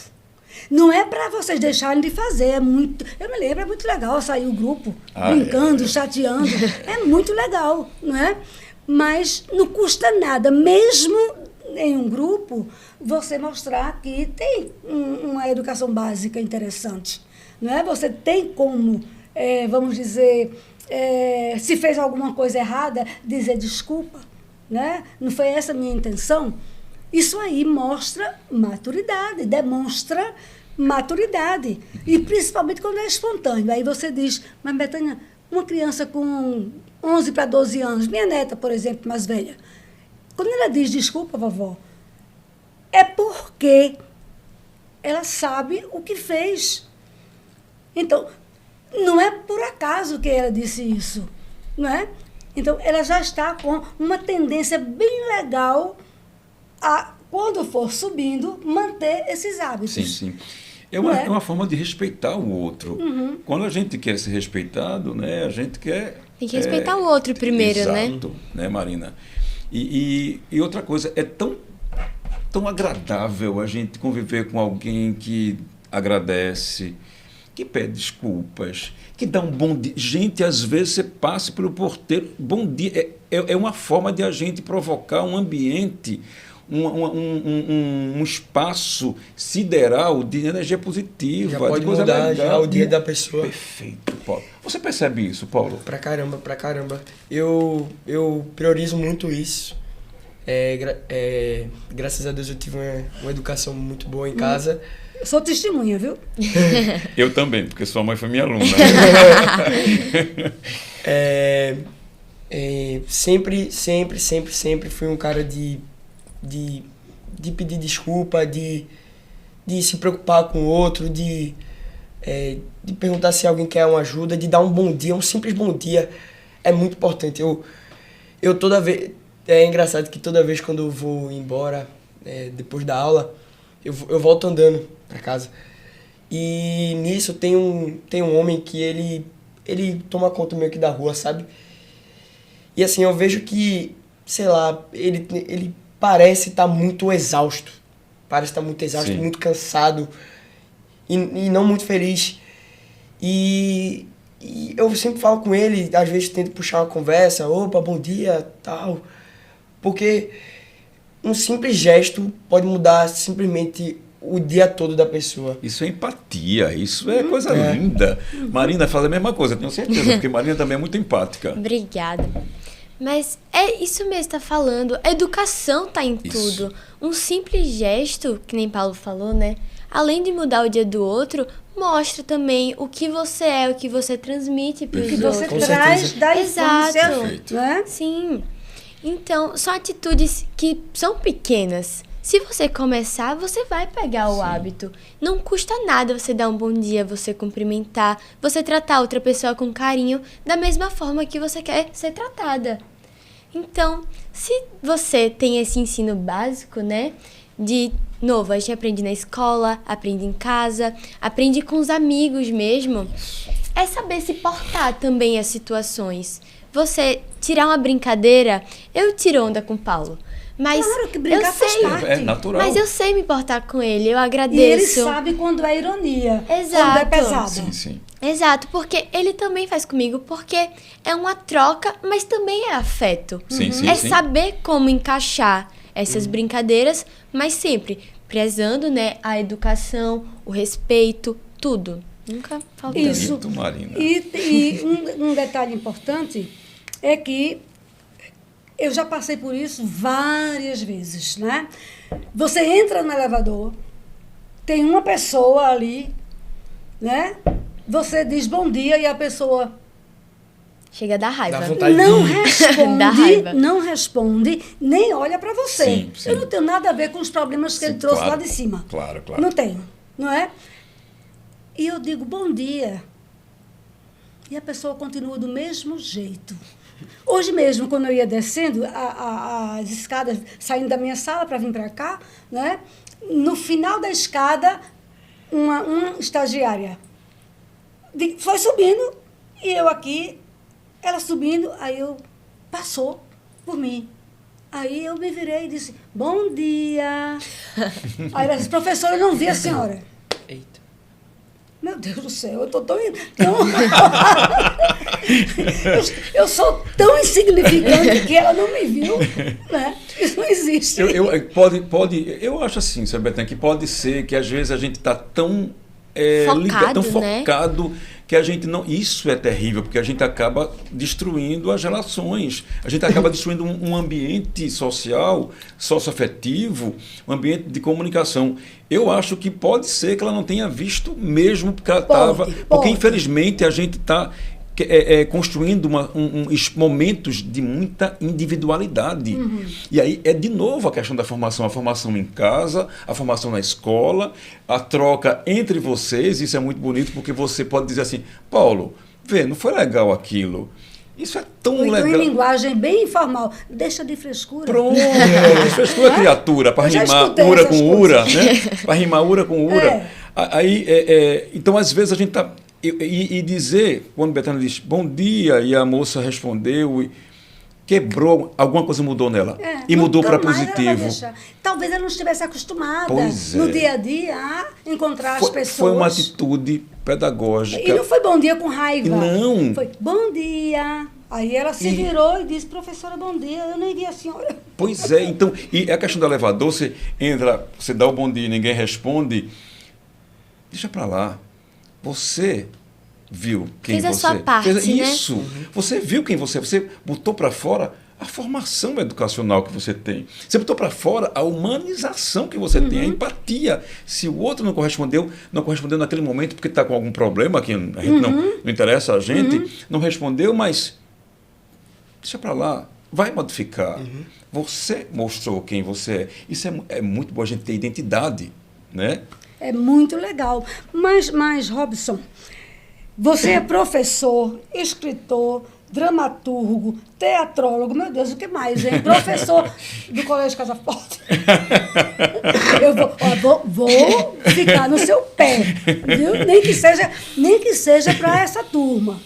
Não é para vocês deixarem de fazer, eu me lembro, é muito legal sair o grupo, brincando, chateando, é muito legal, não é? Mas não custa nada, mesmo em um grupo, você mostrar que tem uma educação básica interessante. Não é? Você tem como, vamos dizer, se fez alguma coisa errada, dizer desculpa. Né? Não foi essa a minha intenção. Isso aí mostra maturidade, demonstra maturidade. E principalmente quando é espontâneo. Aí você diz, mas Betânia, uma criança com 11 para 12 anos, minha neta, por exemplo, mais velha, quando ela diz desculpa, vovó, é porque ela sabe o que fez. Então, não é por acaso que ela disse isso, não é? Então, ela já está com uma tendência bem legal a, quando for subindo, manter esses hábitos. Sim, sim. É uma forma de respeitar o outro. Uhum. Quando a gente quer ser respeitado, né, a gente quer... Tem que respeitar o outro primeiro, exato, né, Marina? E outra coisa, é tão agradável a gente conviver com alguém que agradece, que pede desculpas, que dá um bom dia. Gente, às vezes você passa pelo porteiro, bom dia. É uma forma de a gente provocar um ambiente, um espaço sideral de energia positiva. Já pode de coisa mudar legal. já o dia da pessoa. Perfeito, Paulo. Você percebe isso, Paulo? Pra caramba, pra caramba. Eu priorizo muito isso. Graças a Deus eu tive uma educação muito boa em casa. Eu sou testemunha, viu? Eu também, porque sua mãe foi minha aluna. Sempre fui um cara de pedir desculpa, de se preocupar com o outro, de perguntar se alguém quer uma ajuda, de dar um bom dia, um simples bom dia. É muito importante. Eu toda vez... É engraçado que toda vez quando eu vou embora, depois da aula, eu volto andando pra casa. E nisso tem um homem que ele toma conta meio que da rua, sabe? E assim, eu vejo que, sei lá, ele parece estar muito exausto. Parece estar muito exausto, Sim. muito cansado e não muito feliz. E eu sempre falo com ele, às vezes tento puxar uma conversa, opa, bom dia, tal. Porque um simples gesto pode mudar simplesmente o dia todo da pessoa. Isso é empatia, isso é coisa linda. Marina faz a mesma coisa, tenho certeza, porque Marina também é muito empática. Obrigada. Mas é isso mesmo que está falando. A educação está em Isso. tudo. Um simples gesto, que nem Paulo falou, né? Além de mudar o dia do outro, mostra também o que você é, o que você transmite para os Que você outros. Com traz certeza. da infância, Exato. Perfeito. né? Sim. Então, são atitudes que são pequenas. Se você começar, você vai pegar o hábito. Não custa nada você dar um bom dia, você cumprimentar, você tratar outra pessoa com carinho da mesma forma que você quer ser tratada. Então, se você tem esse ensino básico, né? De novo, a gente aprende na escola, aprende em casa, aprende com os amigos mesmo. É saber se portar também às situações. Você tirar uma brincadeira, eu tiro onda com o Paulo. Mas Claro que brincar eu faz sei, parte. É natural. mas eu sei me portar com ele, eu E ele agradeço. sabe quando é ironia, Exato. quando é pesado. Sim, sim. Exato, porque ele também faz comigo, porque é uma troca, mas também é afeto. Sim, sim, É sim. saber como encaixar essas brincadeiras, mas sempre prezando, né, a educação, o respeito, tudo. Nunca faltando. Isso. Bonito, Marina. E um detalhe importante é que eu já passei por isso várias vezes, né? Você entra no elevador, tem uma pessoa ali, né? Você diz bom dia e a pessoa Chega a dar raiva. Dá vontade não Dá raiva. não responde, nem olha para você. Sim, sim. Eu não tenho nada a ver com os problemas que Sim, ele trouxe claro, lá de cima. claro, claro. Não tenho, não é? E eu digo bom dia. E a pessoa continua do mesmo jeito. Hoje mesmo, quando eu ia descendo as escadas, saindo da minha sala para vir para cá, né? No final da escada, uma estagiária foi subindo e eu aqui, ela subindo, aí eu passou por mim. Aí eu me virei e disse, bom dia. Aí ela disse, professora, eu não vi a senhora. Eita. Meu Deus do céu, eu tô tão eu sou tão insignificante que ela não me viu, né? Isso não existe. Eu acho assim, sabe, Betânia, que pode ser que às vezes a gente está tão Focado, tão né? focado que a gente não. Isso é terrível, porque a gente acaba destruindo as relações, a gente acaba destruindo um ambiente social, socioafetivo, um ambiente de comunicação. Eu acho que pode ser que ela não tenha visto mesmo, porque ela estava. Porque pode. infelizmente a gente está construindo momentos de muita individualidade. E aí é de novo a questão da formação, a formação em casa, a formação na escola, a troca entre vocês. Isso é muito bonito, porque você pode dizer assim, Paulo, vê, não foi legal aquilo. Isso é tão Ou então legal. em linguagem bem informal. Deixa de frescura. Pronto, frescura, criatura, para Eu já rimar escutei ura essas com ura, né? Para rimar ura com ura. Aí, então, às vezes, a gente está... E dizer, quando Betânia diz bom dia, e a moça respondeu, quebrou, alguma coisa mudou nela. E Nunca mudou para mais ela vai positivo. deixar. Talvez ela não estivesse acostumada Pois no é. dia a dia a encontrar as pessoas. Foi uma atitude pedagógica. E não foi bom dia com raiva. Não. Foi bom dia. Aí ela se virou e disse, professora, bom dia. Eu nem vi a senhora. Pois é, então, e a questão do elevador, você entra, você dá o bom dia e ninguém responde, deixa para lá. Você viu quem Fez a você sua parte, fez. né? Isso. Você viu quem você botou para fora a formação educacional que você tem. Você botou para fora a humanização que você tem, a empatia. Se o outro não correspondeu naquele momento porque está com algum problema que a gente não interessa a gente, não respondeu, mas deixa para lá, vai modificar. Você mostrou quem você é. Isso é muito bom a gente ter identidade, né? É muito legal. Mas Robson, você é professor, escritor, dramaturgo, teatrólogo, meu Deus, o que mais, hein? Professor do Colégio Casa Forte. Eu vou ficar no seu pé, viu? Nem que seja para essa turma.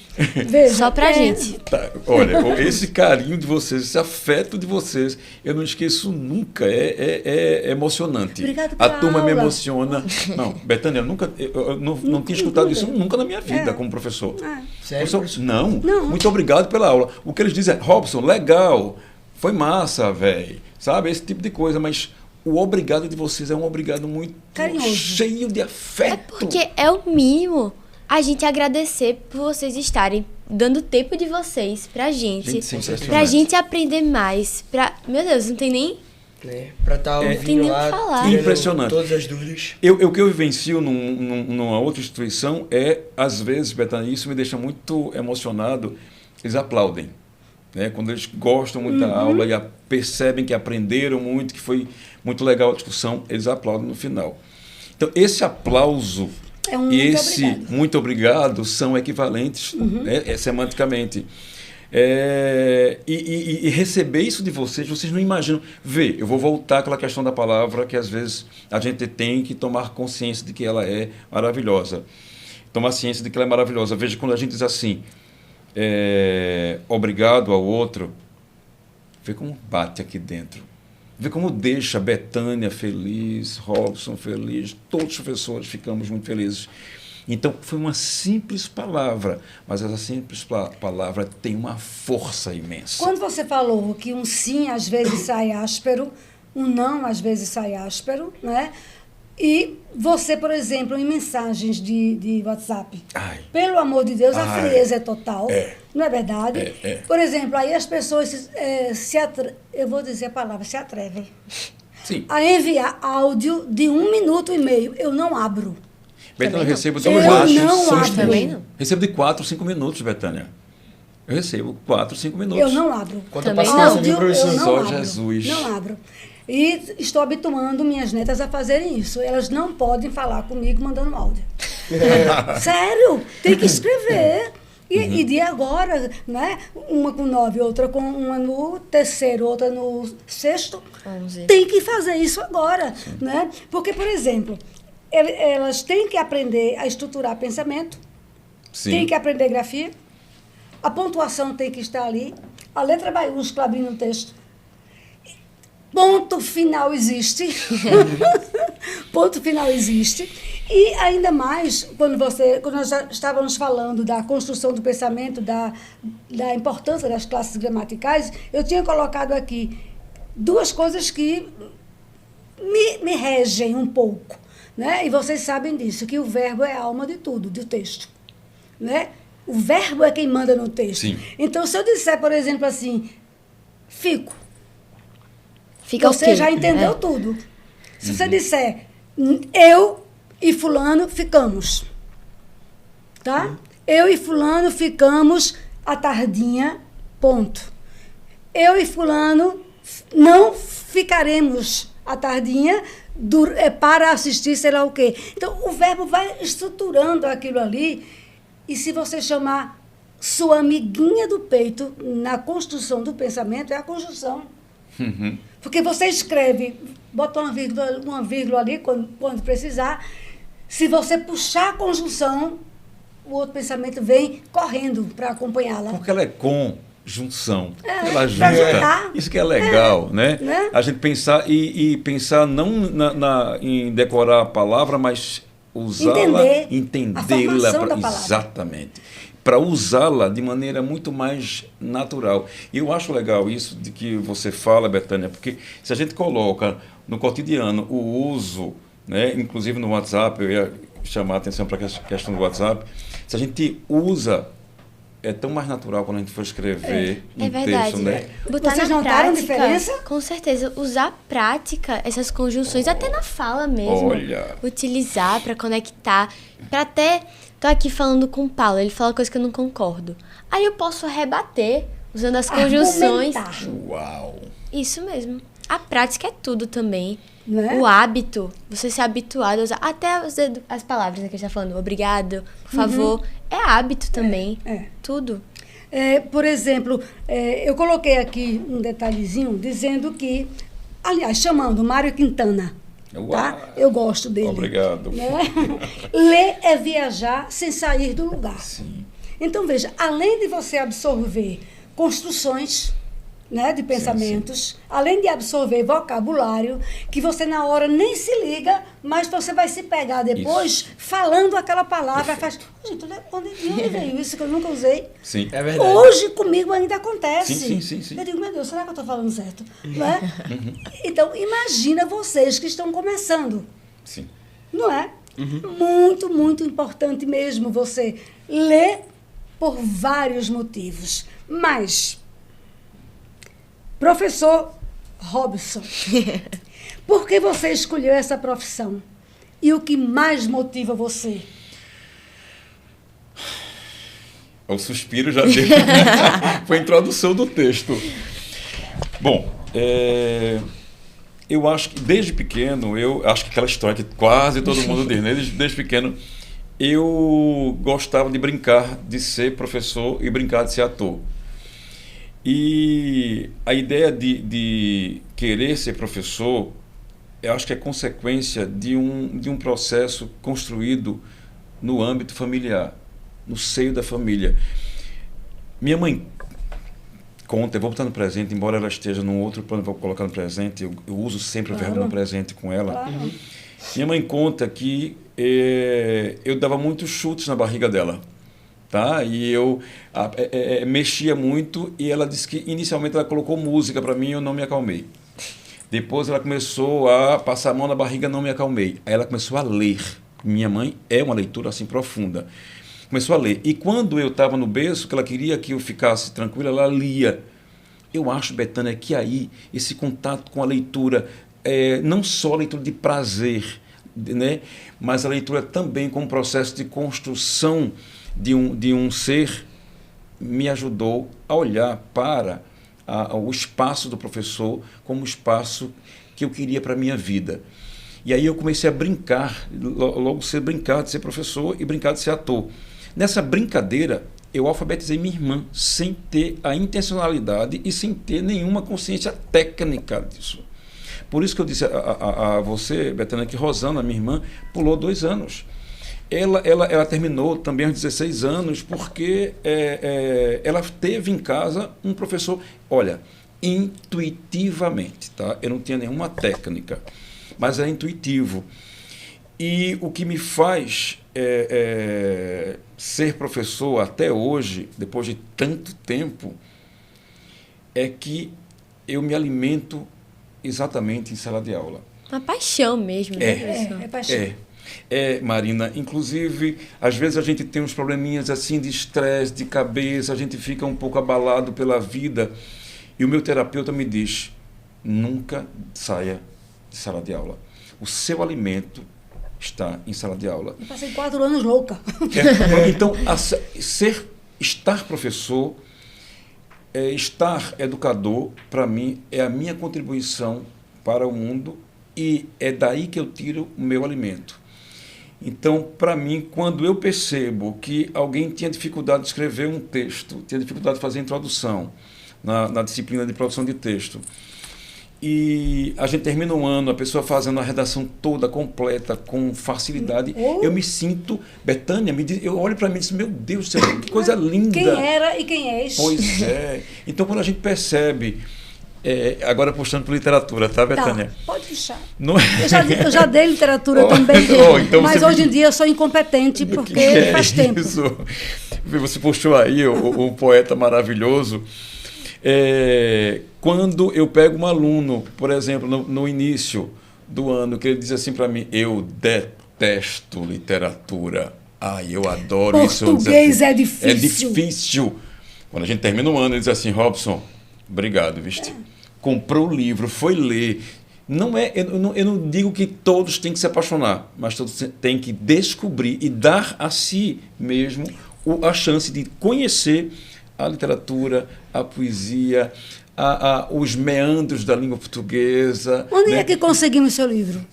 Veja, Só pra gente. Tá, olha, esse carinho de vocês, esse afeto de vocês, eu não esqueço nunca. É emocionante. Obrigada A pela turma me aula. emociona. Não, Betânia, eu não tinha escutado isso nunca na minha vida como professor. Sério, Professor, não, muito obrigado pela aula. O que eles dizem é, Robson, legal, foi massa, velho. Sabe, esse tipo de coisa, mas o obrigado de vocês é um obrigado muito Carinhoso. cheio de afeto. É porque é o mínimo a gente agradecer por vocês estarem dando tempo de vocês pra gente. Pra gente aprender mais. Meu Deus, não tem nem... Né? Pra estar tem ouvindo nem o lá, que falar. tirando Impressionante. todas as dúvidas. O que eu vivencio numa outra instituição é, às vezes, Betânia, isso me deixa muito emocionado, eles aplaudem. Né? Quando eles gostam muito da aula e percebem que aprenderam muito, que foi muito legal a discussão, eles aplaudem no final. Então, esse aplauso É um e muito esse obrigado. muito obrigado são equivalentes né, semanticamente. E receber isso de vocês não imaginam. Vê, eu vou voltar àquela questão da palavra que às vezes a gente tem que tomar consciência de que ela é maravilhosa. Tomar ciência de que ela é maravilhosa. Veja, quando a gente diz assim, obrigado ao outro, vê como bate aqui dentro. Vê como deixa Betânia feliz, Robson feliz, todos os professores ficamos muito felizes. Então, foi uma simples palavra, mas essa simples palavra tem uma força imensa. Quando você falou que um sim às vezes sai áspero, um não às vezes sai áspero, né? E você, por exemplo, em mensagens de WhatsApp, pelo amor de Deus, a frieza é total, não é verdade? Por exemplo, aí as pessoas eu vou dizer a palavra, se atrevem Sim. a enviar áudio de 1 minuto e meio. Eu não abro. Betânia, eu recebo de Eu não abro. Também não. Recebo de 4, 5 minutos, Betânia. Eu recebo 4, 5 minutos. Eu não abro. Quanto Também a não. paciência, Áudio, viu, professor? eu não Só abro. Jesus. Não abro. E estou habituando minhas netas a fazerem isso. Elas não podem falar comigo mandando áudio. Sério, tem que escrever. E de agora, né? Uma com 9, outra com uma no terceiro, outra no sexto. 11. Tem que fazer isso agora, né? Porque, por exemplo, elas têm que aprender a estruturar pensamento, Sim. têm que aprender grafia, a pontuação tem que estar ali, a letra maiúscula abrindo o texto. Ponto final existe. Ponto final existe. E ainda mais, quando nós já estávamos falando da construção do pensamento, da importância das classes gramaticais, eu tinha colocado aqui 2 coisas que me regem um pouco. Né? E vocês sabem disso, que o verbo é a alma de tudo, do texto. Né? O verbo é quem manda no texto. Sim. Então, se eu disser, por exemplo, assim, fico, Fica você o quê? já entendeu tudo. Se você disser, eu e fulano ficamos. Tá? Eu e fulano ficamos à tardinha, ponto. Eu e fulano não ficaremos à tardinha para assistir sei lá o quê. Então, o verbo vai estruturando aquilo ali, e se você chamar sua amiguinha do peito na construção do pensamento, é a conjunção. Porque você escreve, bota uma vírgula ali quando precisar. Se você puxar a conjunção, o outro pensamento vem correndo para acompanhá-la. Porque ela é com, junção. Ela pra junta. juntar. Isso que é legal, né? né? A gente pensar e pensar não em decorar a palavra, mas usá-la, entendê-la. A formação da palavra. Exatamente. Para usá-la de maneira muito mais natural. E eu acho legal isso de que você fala, Bethânia, porque se a gente coloca no cotidiano o uso, né, inclusive no WhatsApp, eu ia chamar a atenção para a questão do WhatsApp, se a gente usa, é tão mais natural quando a gente for escrever um texto, né? Botar Vocês na notaram a prática, diferença? com certeza. Usar a prática, essas conjunções, até na fala mesmo. Olha. Utilizar para conectar. Para até... Tô aqui falando com o Paulo, ele fala coisa que eu não concordo. Aí eu posso rebater usando as conjunções. Argumentar. Uau! Isso mesmo. A prática é tudo também. Né? O hábito, você ser habituado a usar. Até as palavras, né, que a gente tá falando. Obrigado, por favor. É hábito também. É. Tudo. Por exemplo, eu coloquei aqui um detalhezinho dizendo que, aliás, chamando Mário Quintana. Tá? Eu gosto dele. Obrigado. Né? Ler é viajar sem sair do lugar. Sim. Então, veja, além de você absorver construções, né, de pensamentos, além de absorver vocabulário, que você na hora nem se liga, mas você vai se pegar depois falando aquela palavra. Faz, gente, de onde veio isso que eu nunca usei? Sim. É verdade. Hoje comigo ainda acontece. Sim. Eu digo, meu Deus, será que eu estou falando certo? Não é? Então, imagina vocês que estão começando. Sim. Não é? Muito, muito importante mesmo você ler por vários motivos. Mas, professor Robson, por que você escolheu essa profissão? E o que mais motiva você? O suspiro já deu. Foi a introdução do texto. Bom, eu acho que desde pequeno, eu acho que aquela história que quase todo mundo diz, né? Desde pequeno, eu gostava de brincar, de ser professor e brincar de ser ator. E a ideia de querer ser professor, eu acho que é consequência de um processo construído no âmbito familiar, no seio da família. Minha mãe conta, eu vou botar no presente, embora ela esteja num outro plano, vou colocar no presente, eu uso sempre o verbo no presente com ela. Claro. Minha mãe conta que eu dava muitos chutes na barriga dela. Tá? E eu mexia muito, e ela disse que inicialmente ela colocou música para mim e eu não me acalmei. Depois ela começou a passar a mão na barriga, não me acalmei. Aí ela começou a ler. Minha mãe é uma leitura assim profunda. Começou a ler. E quando eu estava no berço, que ela queria que eu ficasse tranquila, ela lia. Eu acho, Bethânia, que aí esse contato com a leitura, não só a leitura de prazer, né? Mas a leitura também como processo de construção de um ser, me ajudou a olhar para o espaço do professor como um espaço que eu queria para a minha vida. E aí eu comecei a brincar, logo cedo brincar de ser professor e brincar de ser ator. Nessa brincadeira, eu alfabetizei minha irmã sem ter a intencionalidade e sem ter nenhuma consciência técnica disso. Por isso que eu disse a você, Bethânia, que Rosana, minha irmã, pulou 2 anos. Ela terminou também aos 16 anos porque ela teve em casa um professor, olha, intuitivamente, tá? Eu não tinha nenhuma técnica, mas é intuitivo. E o que me faz ser professor até hoje, depois de tanto tempo, é que eu me alimento exatamente em sala de aula. Uma paixão mesmo, né, professor? É paixão. Marina, inclusive, às vezes a gente tem uns probleminhas assim de estresse, de cabeça, a gente fica um pouco abalado pela vida, e o meu terapeuta me diz, nunca saia de sala de aula. O seu alimento está em sala de aula. Eu passei 4 anos louca. Então, estar professor, estar educador, para mim, é a minha contribuição para o mundo, e é daí que eu tiro o meu alimento. Então, para mim, quando eu percebo que alguém tinha dificuldade de escrever um texto, tinha dificuldade de fazer introdução na disciplina de produção de texto, E a gente termina um ano, a pessoa fazendo a redação toda, completa, com facilidade. Eu me sinto... Betânia, eu olho para mim e digo, meu Deus do céu, que coisa linda. Quem era e quem és. Pois é. Então, quando a gente percebe... agora puxando para literatura, tá, Betânia? Tá, pode puxar. Não... Eu já dei literatura também, então mas hoje em dia eu sou incompetente porque faz tempo. Isso? Você puxou aí o poeta maravilhoso. Quando eu pego um aluno, por exemplo, no início do ano, que ele diz assim para mim, eu detesto literatura. Eu adoro isso. Português é difícil. É difícil. Quando a gente termina o ano, ele diz assim, Robson, obrigado, viste? Comprou o livro, foi ler. Eu não digo que todos têm que se apaixonar, mas todos têm que descobrir e dar a si mesmo a chance de conhecer a literatura, a poesia, os meandros da língua portuguesa. Onde é que conseguimos seu livro?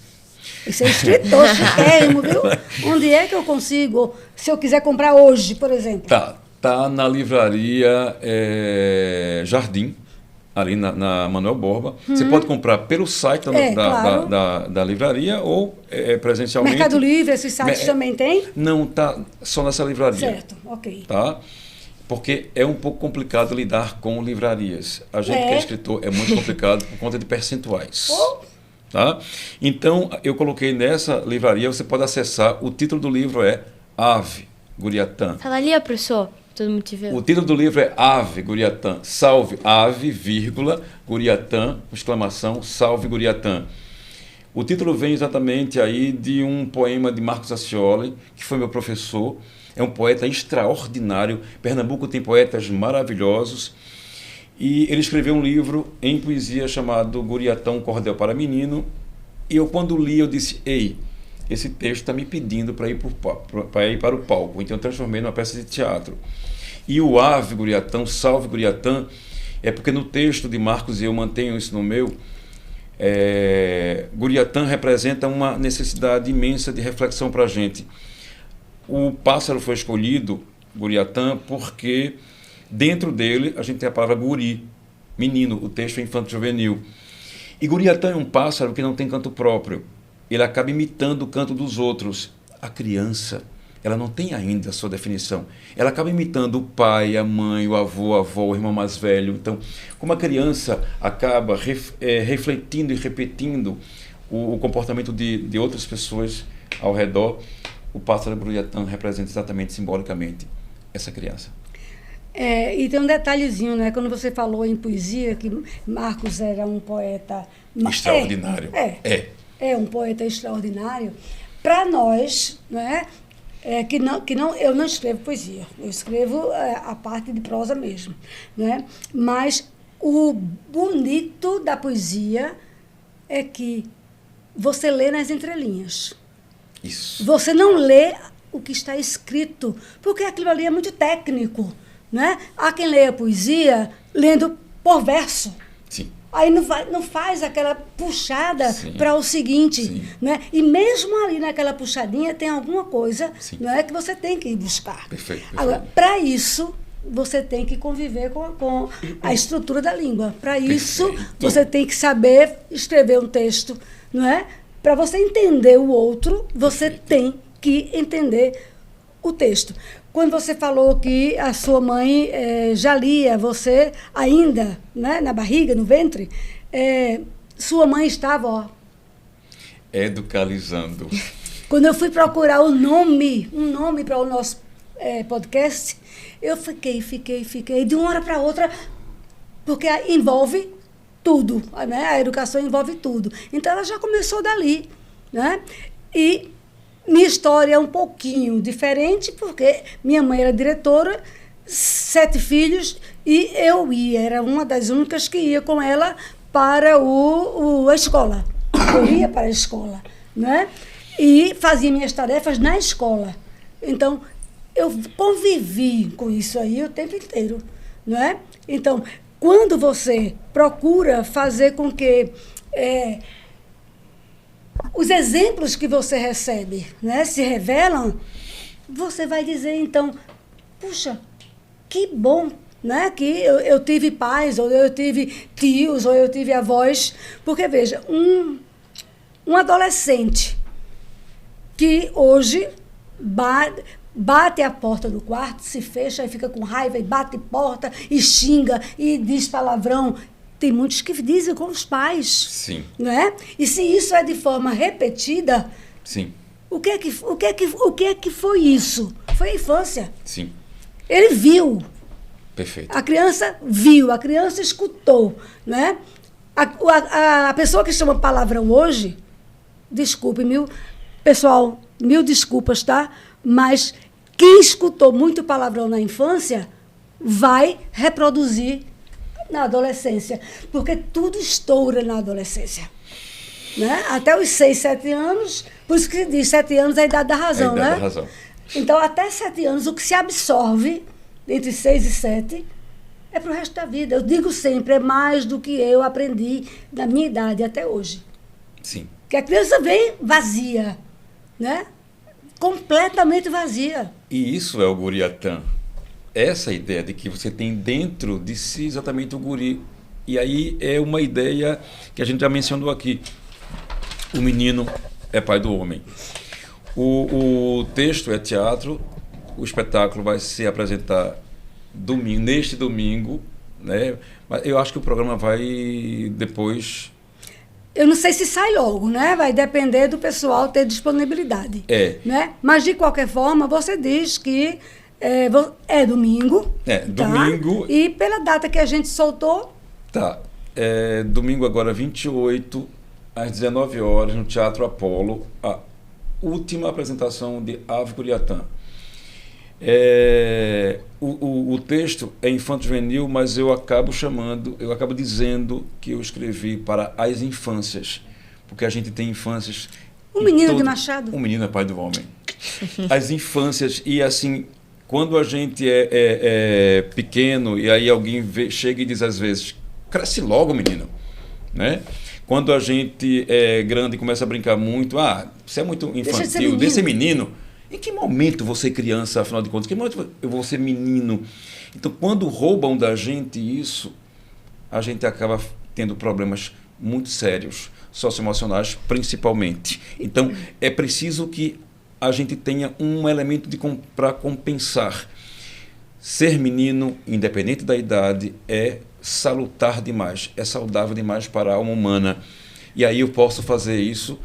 Isso é escritor, chiquérrimo, viu? Onde é que eu consigo, se eu quiser comprar hoje, por exemplo? Tá na livraria Jardim, ali na Manuel Borba. Você pode comprar pelo site claro. da livraria ou presencialmente. Mercado Livre, esses sites também tem? Não, tá só nessa livraria. Certo, ok. Tá? Porque é um pouco complicado lidar com livrarias. A gente que é escritor é muito complicado por conta de percentuais. Tá? Então, eu coloquei nessa livraria, você pode acessar, o título do livro é Ave, Guriatã. Fala ali, professor. Todo mundo te vê. O título do livro é Ave, Guriatã. Salve, Ave, vírgula, Guriatã, exclamação, salve, Guriatã. O título vem exatamente aí de um poema de Marcos Accioli, que foi meu professor. É um poeta extraordinário. Pernambuco tem poetas maravilhosos. E ele escreveu um livro em poesia chamado Guriatã, um Cordel para Menino. E eu, quando li, eu disse, esse texto está me pedindo para ir para o palco. Então eu transformei numa peça de teatro. E o Ave, Guriatã, Salve, Guriatã, é porque no texto de Marcos, e eu mantenho isso no meu, Guriatã representa uma necessidade imensa de reflexão para a gente. O pássaro foi escolhido, Guriatã, porque dentro dele a gente tem a palavra guri, menino, o texto é infanto-juvenil. E Guriatã é um pássaro que não tem canto próprio. Ele acaba imitando o canto dos outros. A criança, ela não tem ainda a sua definição. Ela acaba imitando o pai, a mãe, o avô, a avó, o irmão mais velho. Então, como a criança acaba refletindo e repetindo o comportamento de outras pessoas ao redor, o pássaro Guriatã representa exatamente, simbolicamente, essa criança. E tem um detalhezinho, né? Quando você falou em poesia, que Marcos era um poeta... Extraordinário. É um poeta extraordinário. Para nós, né? Eu não escrevo poesia. Eu escrevo a parte de prosa mesmo, né? Mas o bonito da poesia é que você lê nas entrelinhas. Isso. Você não lê o que está escrito, porque aquilo ali é muito técnico, né? Há quem leia poesia lendo por verso. Sim. Aí não faz aquela puxada para o seguinte, né? E mesmo ali naquela puxadinha tem alguma coisa, né, que você tem que ir buscar. Perfeito. Agora, para isso, você tem que conviver com a estrutura da língua. Para isso, você tem que saber escrever um texto, não é? Para você entender o outro, você tem que entender o texto. Quando você falou que a sua mãe já lia, você ainda, né, na barriga, no ventre, sua mãe estava, educalizando. Quando eu fui procurar um nome para o nosso podcast, eu fiquei, de uma hora para outra, porque envolve tudo, né? A educação envolve tudo. Então, ela já começou dali, né? E minha história é um pouquinho diferente, porque minha mãe era diretora, 7 filhos, e era uma das únicas que ia com ela para a escola. Eu ia para a escola, né? E fazia minhas tarefas na escola. Então, eu convivi com isso aí o tempo inteiro, não é? Então, quando você procura fazer com que os exemplos que você recebe, né, se revelam, você vai dizer, então, puxa, que bom né? Que eu tive pais, ou eu tive tios, ou eu tive avós. Porque, veja, um adolescente que hoje bate a porta do quarto, se fecha e fica com raiva, e bate porta, e xinga, e diz palavrão. Tem muitos que dizem com os pais. Sim. Né? E se isso é de forma repetida, Sim. o que é que foi isso? Foi a infância. Sim. Ele viu. Perfeito. A criança viu, a criança escutou. Né? A pessoa que chama palavrão hoje, desculpe, pessoal, mil desculpas, tá? Mas quem escutou muito palavrão na infância vai reproduzir na adolescência, porque tudo estoura na adolescência. Né? Até os 6, 7 anos, por isso que se diz 7 anos é a idade da razão, É a idade né? da razão. Então, até 7 anos, o que se absorve entre 6 e 7 é para o resto da vida. Eu digo sempre, é mais do que eu aprendi na minha idade até hoje. Sim. Que a criança vem vazia, né? Completamente vazia. E isso é o Guriatã. Essa ideia de que você tem dentro de si exatamente o guri. E aí é uma ideia que a gente já mencionou aqui. O menino é pai do homem. O texto é teatro, o espetáculo vai se apresentar neste domingo, né? Mas eu acho que o programa vai depois... Eu não sei se sai logo, né? Vai depender do pessoal ter disponibilidade. Né? Mas, de qualquer forma, você diz que é domingo. É, domingo. Tá? E pela data que a gente soltou... Tá. Domingo agora, 28, às 19 horas, no Teatro Apolo, a última apresentação de Ave Guriatã. O texto é infanto-juvenil, mas eu acabo dizendo que eu escrevi para as infâncias, porque a gente tem infâncias... Um menino de Machado. Um menino é pai do homem. As infâncias, e assim, quando a gente é pequeno, e aí alguém chega e diz às vezes, cresce logo, menino, né? Quando a gente é grande e começa a brincar muito, você é muito infantil, deixa de ser menino. Em que momento você é criança, afinal de contas? Em que momento eu vou ser menino? Então, quando roubam da gente isso, a gente acaba tendo problemas muito sérios, socioemocionais principalmente. Então, é preciso que a gente tenha um elemento para compensar. Ser menino, independente da idade, é salutar demais, é saudável demais para a alma humana. E aí eu posso fazer isso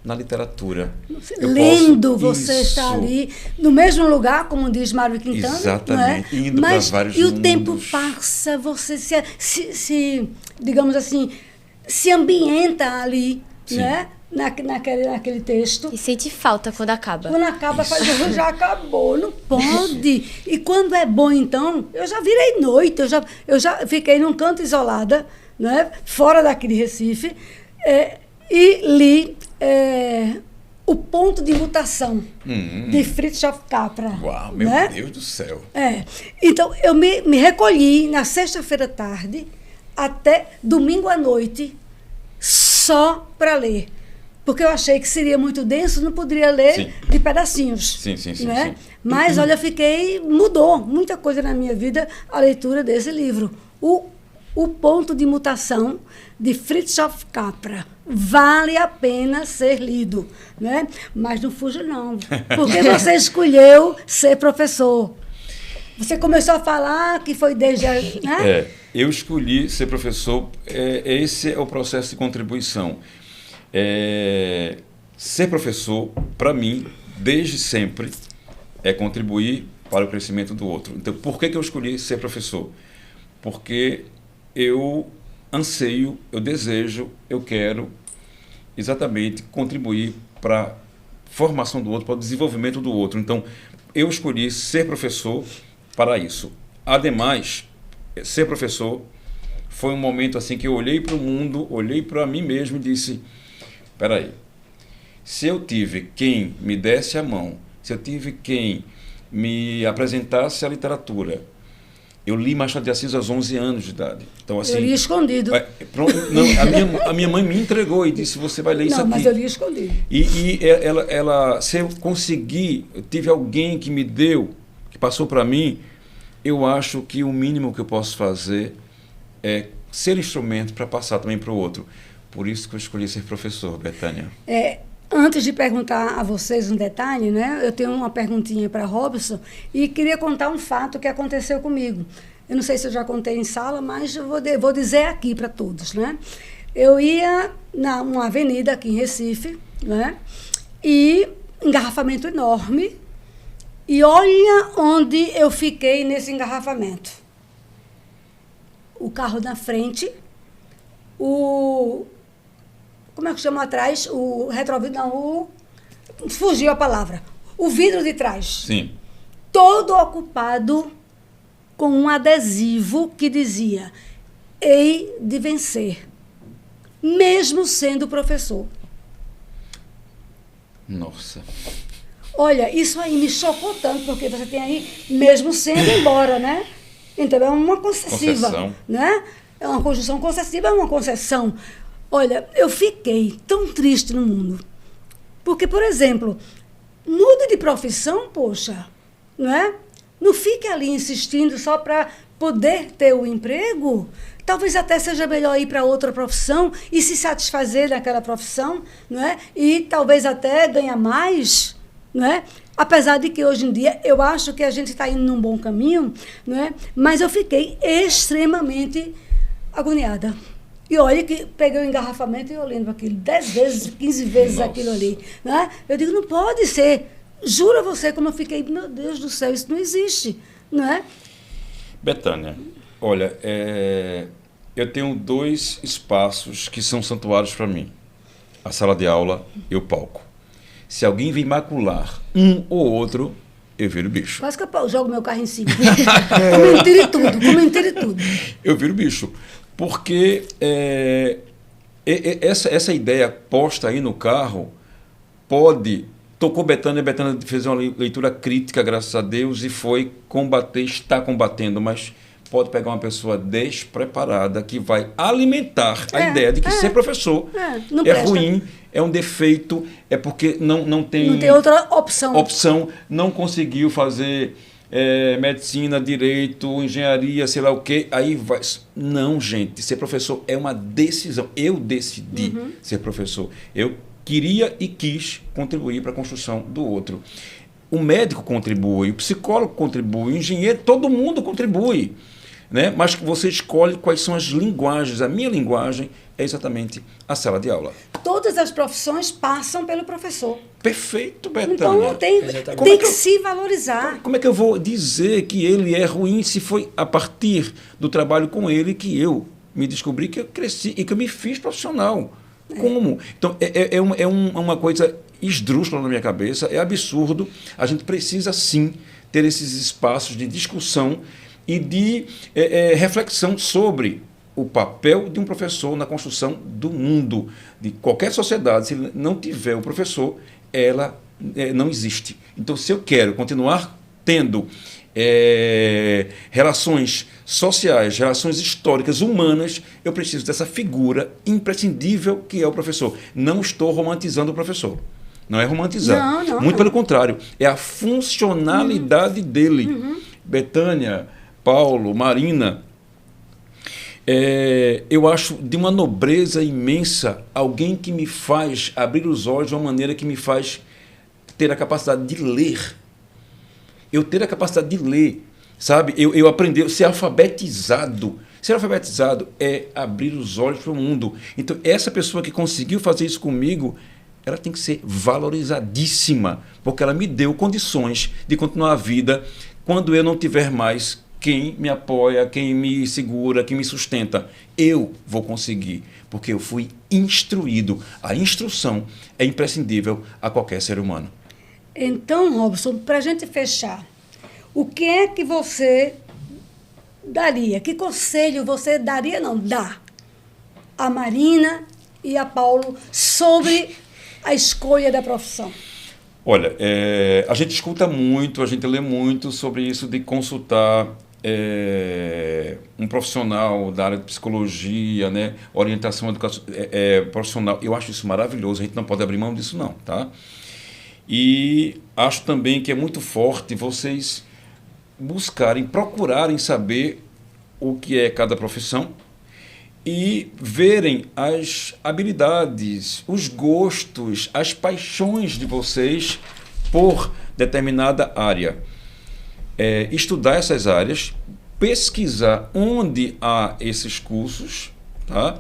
na literatura. Lendo, você está ali no mesmo lugar, como diz Mário Quintana. Exatamente, não é? indo para vários mundos. E o tempo passa, você se digamos assim, se ambienta ali, né? Naquele texto. E sente falta quando acaba. Quando acaba, já acabou, não pode. E quando é bom, então, eu já virei noite, eu já fiquei num canto isolada, né? Fora daqui de Recife, e li O Ponto de Mutação, de Fritjof Capra. Uau, meu né? Deus do céu. Então, eu me recolhi na sexta-feira à tarde até domingo à noite só para ler. Porque eu achei que seria muito denso, não poderia ler de pedacinhos. Sim. Né? Mas, olha, mudou muita coisa na minha vida a leitura desse livro. O Ponto de Mutação, de Fritjof Capra. Vale a pena ser lido. Né? Mas não fuja, não. Porque você escolheu ser professor. Você começou a falar que foi desde... Né? Eu escolhi ser professor. Esse é o processo de contribuição. Ser professor, para mim, desde sempre, é contribuir para o crescimento do outro. Então, por que eu escolhi ser professor? Porque eu anseio, eu desejo, eu quero exatamente contribuir para a formação do outro, para o desenvolvimento do outro. Então, eu escolhi ser professor para isso. Ademais, ser professor foi um momento assim que eu olhei para o mundo, olhei para mim mesmo e disse... Espera aí, se eu tive quem me desse a mão, se eu tive quem me apresentasse a literatura, eu li Machado de Assis aos 11 anos de idade. Então, assim, eu li escondido. A minha mãe me entregou e disse, você vai ler isso aqui. Não, mas eu li escondido. E ela, se eu conseguir, eu tive alguém que me deu, que passou para mim, eu acho que o mínimo que eu posso fazer é ser instrumento para passar também para o outro. Por isso que eu escolhi ser professor, Bethânia. Antes de perguntar a vocês um detalhe, né, eu tenho uma perguntinha para Robson e queria contar um fato que aconteceu comigo. Eu não sei se eu já contei em sala, mas eu vou dizer aqui para todos, né? Eu ia numa avenida aqui em Recife, né? E engarrafamento enorme. E olha onde eu fiquei nesse engarrafamento. O carro na frente, como é que chama atrás? O retrovisor, não, fugiu a palavra. O vidro de trás. Sim. Todo ocupado com um adesivo que dizia: hei de vencer, mesmo sendo professor. Nossa. Olha, isso aí me chocou tanto, porque você tem aí, mesmo sendo embora, né? Então, é uma concessiva. Concessão. Né? É uma conjunção concessiva, é uma concessão. Olha, eu fiquei tão triste no mundo. Porque, por exemplo, mude de profissão, poxa, não é? Não fique ali insistindo só para poder ter o emprego. Talvez até seja melhor ir para outra profissão e se satisfazer naquela profissão, não é? E talvez até ganhar mais, não é? Apesar de que hoje em dia eu acho que a gente está indo num bom caminho, não é? Mas eu fiquei extremamente agoniada. E olha que peguei o engarrafamento e olhando para aquilo 10 vezes, 15 vezes Nossa. aquilo ali. Não é? Eu digo, não pode ser. Juro a você como eu fiquei, meu Deus do céu, isso não existe, não é? Bethânia, olha, eu tenho 2 espaços que são santuários para mim. A sala de aula e o palco. Se alguém vir macular um ou outro, eu viro bicho. Quase que eu jogo meu carro em cima. Comentei tudo. Eu viro bicho. Porque essa ideia posta aí no carro tocou Bethânia fez uma leitura crítica, graças a Deus, e foi combater, está combatendo, mas pode pegar uma pessoa despreparada que vai alimentar a ideia de que ser professor não é presta. ruim, é um defeito, é porque não tem outra opção. Não conseguiu fazer medicina, direito, engenharia, sei lá o quê, aí vai. Não, gente, ser professor é uma decisão. Eu decidi ser professor. Eu queria e quis contribuir para a construção do outro. O médico contribui, o psicólogo contribui, o engenheiro, todo mundo contribui. Né? Mas você escolhe quais são as linguagens. A minha linguagem é exatamente a sala de aula. Todas as profissões passam pelo professor. Perfeito, Bethânia. Então não tem que se valorizar. Como é que eu vou dizer que ele é ruim se foi a partir do trabalho com ele que eu me descobri, que eu cresci e que eu me fiz profissional? Como? Então, uma coisa esdrúxula na minha cabeça, é absurdo. A gente precisa, sim, ter esses espaços de discussão e de reflexão sobre o papel de um professor na construção do mundo, de qualquer sociedade. Se não tiver o professor, ela não existe. Então, se eu quero continuar tendo relações sociais, relações históricas, humanas, eu preciso dessa figura imprescindível que é o professor. Não estou romantizando o professor. Não é romantizar. Muito pelo contrário. É a funcionalidade dele. Bethânia, Paulo, Marina, eu acho de uma nobreza imensa alguém que me faz abrir os olhos de uma maneira que me faz ter a capacidade de ler. Eu ter a capacidade de ler, sabe? Eu aprender, ser alfabetizado. Ser alfabetizado é abrir os olhos para o mundo. Então, essa pessoa que conseguiu fazer isso comigo, ela tem que ser valorizadíssima, porque ela me deu condições de continuar a vida quando eu não tiver mais quem me apoia, quem me segura, quem me sustenta. Eu vou conseguir, porque eu fui instruído. A instrução é imprescindível a qualquer ser humano. Então, Robson, para a gente fechar, o que é que você daria? Que conselho você daria, dá a Marina e a Paulo sobre a escolha da profissão? Olha, a gente escuta muito, a gente lê muito sobre isso de consultar um profissional da área de psicologia, né, orientação profissional. Eu acho isso maravilhoso, a gente não pode abrir mão disso não, tá? E acho também que é muito forte vocês buscarem, procurarem saber o que é cada profissão e verem as habilidades, os gostos, as paixões de vocês por determinada área. Estudar essas áreas, pesquisar onde há esses cursos, tá?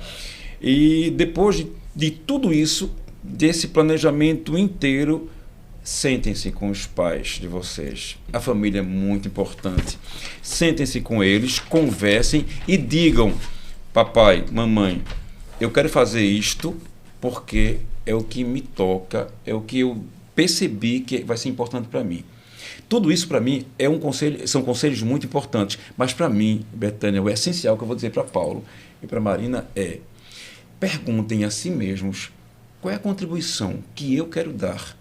E depois de tudo isso, desse planejamento inteiro, sentem-se com os pais de vocês. A família é muito importante. Sentem-se com eles, conversem e digam: papai, mamãe, eu quero fazer isto porque é o que me toca, é o que eu percebi que vai ser importante para mim. Tudo isso, para mim, são conselhos muito importantes. Mas, para mim, Bethânia, o essencial que eu vou dizer para Paulo e para Marina perguntem a si mesmos qual é a contribuição que eu quero dar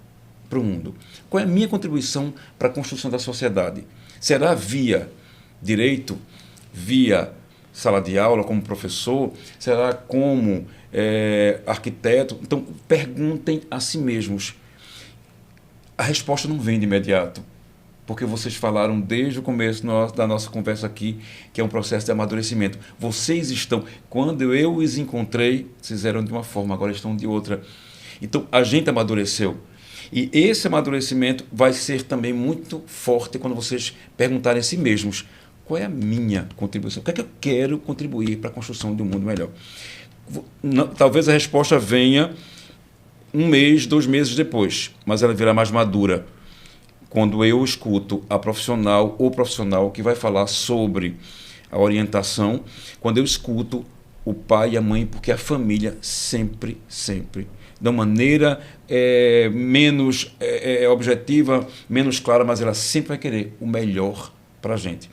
para o mundo. Qual é a minha contribuição para a construção da sociedade? Será via direito, via sala de aula como professor? Será como arquiteto? Então, perguntem a si mesmos. A resposta não vem de imediato, porque vocês falaram desde o começo da nossa conversa aqui, que é um processo de amadurecimento. Vocês estão, quando eu os encontrei, vocês eram de uma forma, agora estão de outra. Então, a gente amadureceu. E esse amadurecimento vai ser também muito forte quando vocês perguntarem a si mesmos: qual é a minha contribuição? O que é que eu quero contribuir para a construção de um mundo melhor? Talvez a resposta venha 1 mês, 2 meses depois, mas ela virá mais madura quando eu escuto a profissional ou profissional que vai falar sobre a orientação, quando eu escuto o pai e a mãe, porque a família sempre, de uma maneira menos objetiva, menos clara, mas ela sempre vai querer o melhor para a gente.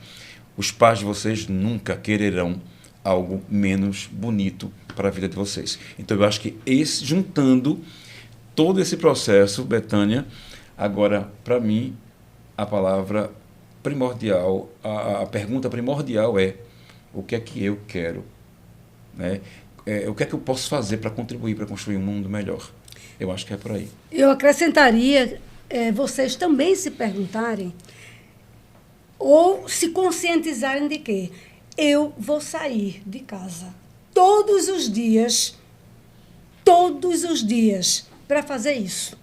Os pais de vocês nunca quererão algo menos bonito para a vida de vocês. Então, eu acho que juntando todo esse processo, Bethânia, agora, para mim, a palavra primordial, a pergunta primordial é: o que é que eu quero? Né? O que é que eu posso fazer para contribuir para construir um mundo melhor? Eu acho que é por aí. Eu acrescentaria vocês também se perguntarem ou se conscientizarem de que eu vou sair de casa todos os dias, para fazer isso.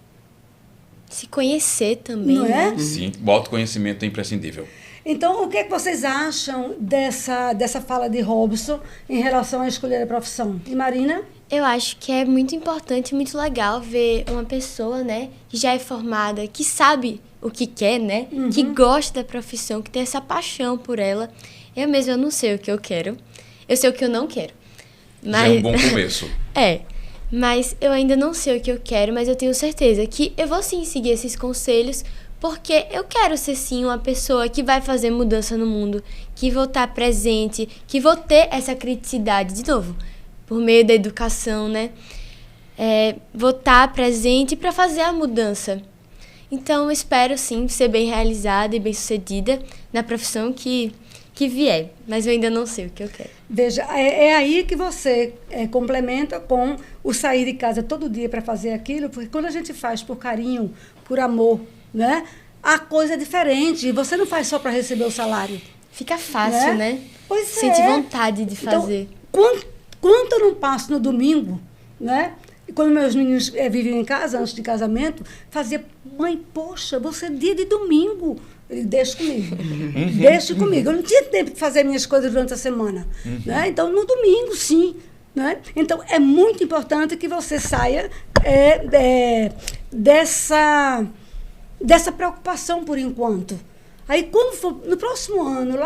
Se conhecer também, não é? né? Sim, o autoconhecimento é imprescindível. Então, o que é que vocês acham dessa fala de Robson em relação a escolher a profissão? E Marina? Eu acho que é muito importante e muito legal ver uma pessoa, né, que já é formada, que sabe o que quer, né, que gosta da profissão, que tem essa paixão por ela. Eu mesma não sei o que eu quero, eu sei o que eu não quero. Mas... Já é um bom começo. Mas eu ainda não sei o que eu quero, mas eu tenho certeza que eu vou sim seguir esses conselhos, porque eu quero ser sim uma pessoa que vai fazer mudança no mundo, que vou estar presente, que vou ter essa criticidade, de novo, por meio da educação, né? Vou estar presente para fazer a mudança. Então, eu espero sim ser bem realizada e bem sucedida na profissão que vier, mas eu ainda não sei o que eu quero. Veja, é aí que você complementa com o sair de casa todo dia para fazer aquilo, porque quando a gente faz por carinho, por amor, né, a coisa é diferente. Você não faz só para receber o salário. Fica fácil, né? Pois Sente vontade de fazer. Então, quanto eu não passo no domingo, né? E quando meus meninos viviam em casa, antes de casamento, fazia: mãe, poxa, você é dia de domingo. Ele: deixa comigo. Deixa comigo. Eu não tinha tempo de fazer minhas coisas durante a semana. Né? Então, no domingo, sim. Né? Então, é muito importante que você saia dessa preocupação por enquanto. Aí, quando for no próximo ano,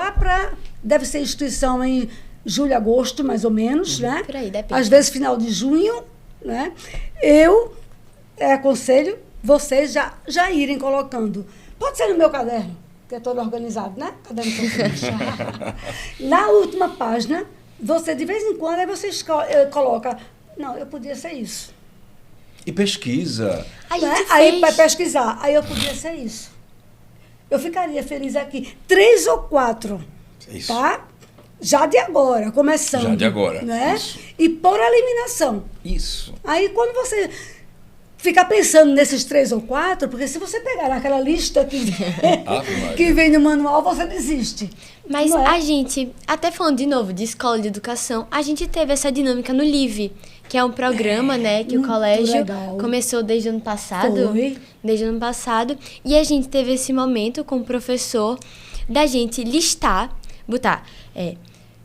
deve ser instituição em julho, agosto, mais ou menos, né? Por aí, depende. Às vezes, final de junho, né? Eu aconselho vocês já irem colocando. Pode ser no meu caderno, que é todo organizado, né? Caderno na última página, você, de vez em quando, aí você coloca: não, eu podia ser isso. E pesquisa. Aí vai pesquisar. Aí eu podia ser isso. Eu ficaria feliz aqui. 3 ou 4. Isso. Tá? Já de agora, começando. Já de agora. Né? Isso. E por eliminação. Isso. Aí quando você ficar pensando nesses 3 ou 4, porque se você pegar aquela lista que vem no manual, você desiste. Mas Não é? a gente, até falando de novo de escola de educação, a gente teve essa dinâmica no LIVE, que é um programa, né, que o muito colégio legal. começou desde o ano passado. Foi. Desde o ano passado. E a gente teve esse momento com o professor da gente listar, botar,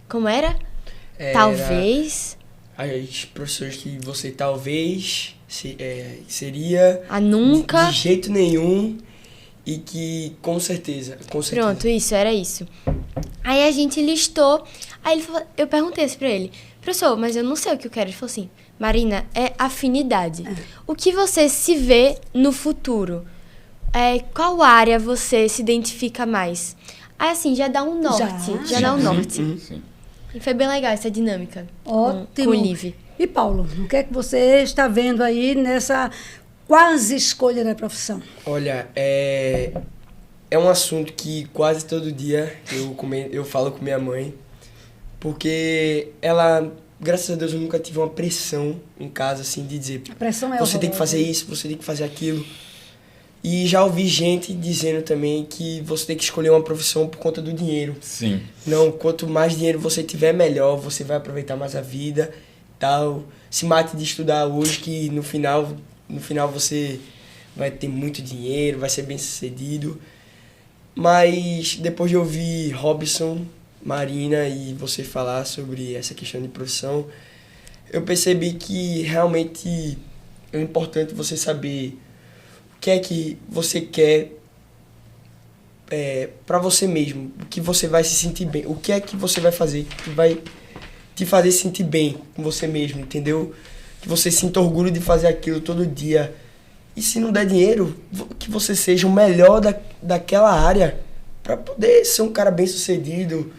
como era? Talvez. As professores que você talvez seria... Nunca. De jeito nenhum. E que, com certeza. Pronto, isso, era isso. Aí a gente listou. Aí eu perguntei assim pra ele, professor, mas eu não sei o que eu quero. Ele falou assim, Marina, é afinidade. O que você se vê no futuro? Qual área você se identifica mais? Aí assim, já dá um norte. Já dá um norte. Sim. E foi bem legal essa dinâmica Ótimo. com o Live. E Paulo, o que é que você está vendo aí nessa quase escolha da profissão? Olha, é um assunto que quase todo dia eu falo com minha mãe, porque ela, graças a Deus, eu nunca tive uma pressão em casa, assim, de dizer, A pressão é você tem que horrorosa. fazer isso, você tem que fazer aquilo. E já ouvi gente dizendo também que você tem que escolher uma profissão por conta do dinheiro. Sim. Não, quanto mais dinheiro você tiver, melhor, você vai aproveitar mais a vida, tal. Se mate de estudar hoje, que no final você vai ter muito dinheiro, vai ser bem sucedido. Mas depois de ouvir Robson, Marina e você falar sobre essa questão de profissão, eu percebi que realmente é importante você saber o que é que você quer para você mesmo, o que você vai se sentir bem, o que é que você vai fazer que vai te fazer sentir bem com você mesmo, entendeu? Que você sinta orgulho de fazer aquilo todo dia. E se não der dinheiro, que você seja o melhor daquela área para poder ser um cara bem sucedido.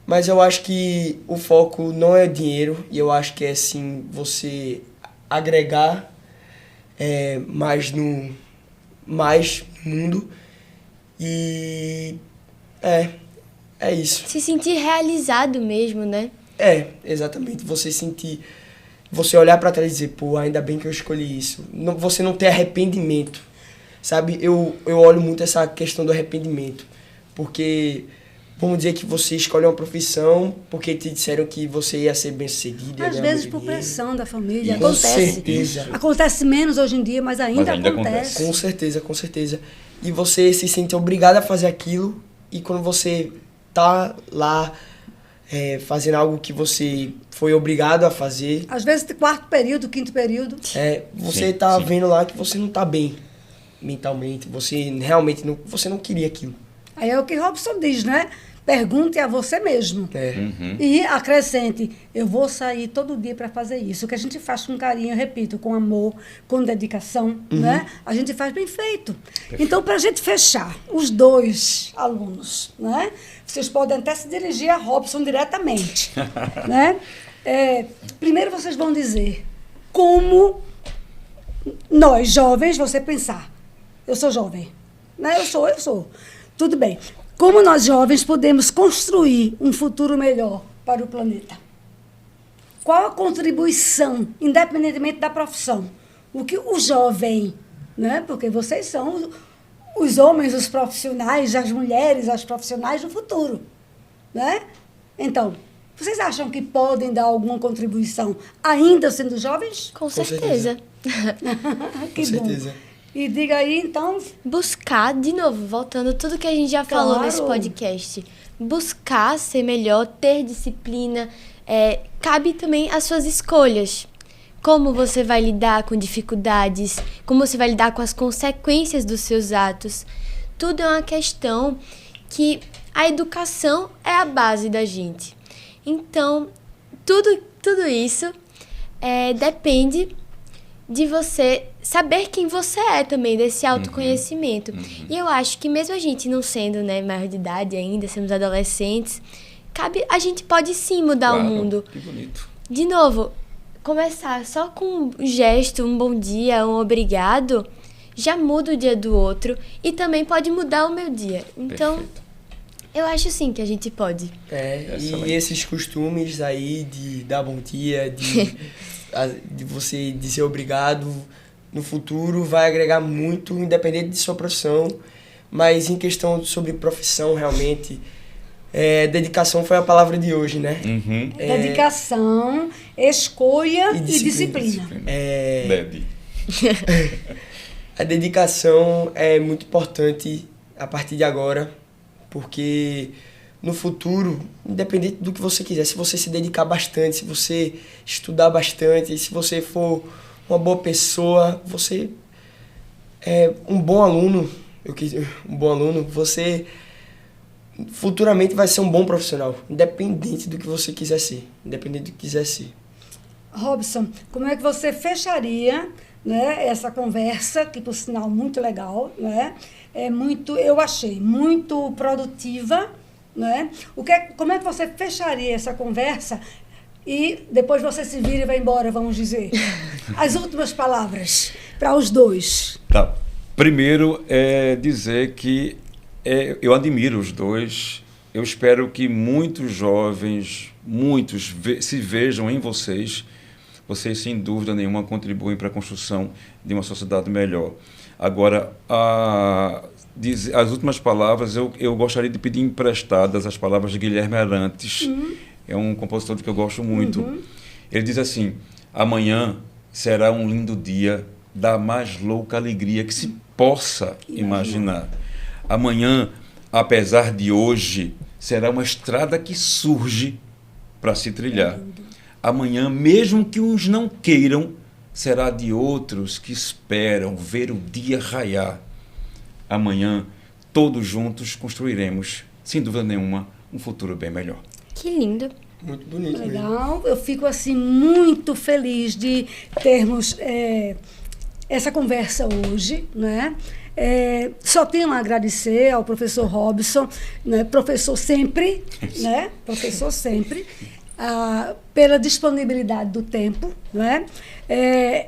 Mas eu acho que o foco não é dinheiro, e eu acho que é sim você agregar mais no mundo. E é isso. Se sentir realizado mesmo, né? Exatamente. Você olhar pra trás e dizer, pô, ainda bem que eu escolhi isso. Você não ter arrependimento, sabe? Eu olho muito essa questão do arrependimento. Porque, vamos dizer que você escolhe uma profissão porque te disseram que você ia ser bem-sucedido. Às vezes por pressão da família, Com acontece. certeza. Acontece menos hoje em dia, mas ainda acontece. Com certeza, com certeza. E você se sente obrigado a fazer aquilo, e quando você tá lá fazendo algo que você foi obrigado a fazer, Às vezes, 4º período, 5º período. você Sim, tá sim. vendo lá que você não tá bem mentalmente, você realmente você não queria aquilo. Aí é o que Robson diz, né? Pergunte a você mesmo. Uhum. E acrescente, eu vou sair todo dia para fazer isso. O que a gente faz com carinho, eu repito, com amor, com dedicação, né? A gente faz bem feito. Então, para a gente fechar, os 2 alunos, né? Vocês podem até se dirigir a Robson diretamente, né? Primeiro vocês vão dizer como nós, jovens, você pensar, eu sou jovem, né? Eu sou. Tudo bem. Como nós, jovens, podemos construir um futuro melhor para o planeta? Qual a contribuição, independentemente da profissão? O que o jovem, né? Porque vocês são os homens, os profissionais, as mulheres, as profissionais do futuro, né? Então, vocês acham que podem dar alguma contribuição ainda sendo jovens? Com certeza. certeza. Que Com certeza. bom. E diga aí, então, Buscar, de novo, voltando tudo que a gente já falou Claro. nesse podcast. Buscar ser melhor, ter disciplina. Cabe também às suas escolhas. Como você vai lidar com dificuldades, como você vai lidar com as consequências dos seus atos. Tudo é uma questão que a educação é a base da gente. Então, tudo isso depende de você saber quem você é também, desse autoconhecimento. E eu acho que mesmo a gente não sendo, né, maior de idade ainda, somos adolescentes, a gente pode sim mudar o mundo. Que bonito. De novo, começar só com um gesto, um bom dia, um obrigado, já muda o dia do outro e também pode mudar o meu dia. Então, Perfeito. eu acho sim que a gente pode. Excelente. E esses costumes aí de dar bom dia, de você dizer obrigado, no futuro vai agregar muito, independente de sua profissão. Mas em questão sobre profissão, realmente, dedicação foi a palavra de hoje, né? Uhum. Dedicação, escolha e disciplina. Dede. A dedicação é muito importante a partir de agora, porque no futuro, independente do que você quiser, se você se dedicar bastante, se você estudar bastante, se você for uma boa pessoa, você é um bom aluno, você futuramente vai ser um bom profissional, independente do que você quiser ser, Robson, como é que você fecharia, né, essa conversa, que por sinal muito legal, né? Eu achei muito produtiva, né? Como é que você fecharia essa conversa e depois você se vira e vai embora, vamos dizer? As últimas palavras para os dois. Tá. Primeiro é dizer que eu admiro os dois. Eu espero que muitos jovens, se vejam em vocês. Vocês, sem dúvida nenhuma, contribuem para a construção de uma sociedade melhor. Agora, as últimas palavras, eu gostaria de pedir emprestadas as palavras de Guilherme Arantes. É um compositor que eu gosto muito. Ele diz assim: amanhã será um lindo dia da mais louca alegria que se possa imaginar. Amanhã, apesar de hoje, será uma estrada que surge para se trilhar. Amanhã, mesmo que uns não queiram, será de outros que esperam ver o dia raiar. Amanhã, todos juntos construiremos, sem dúvida nenhuma, um futuro bem melhor. Que lindo. Muito bonito. Legal. Eu fico assim muito feliz de termos essa conversa hoje, né? Só tenho a agradecer ao professor Robson, né? Professor sempre, né? Professor sempre. Pela disponibilidade do tempo, né?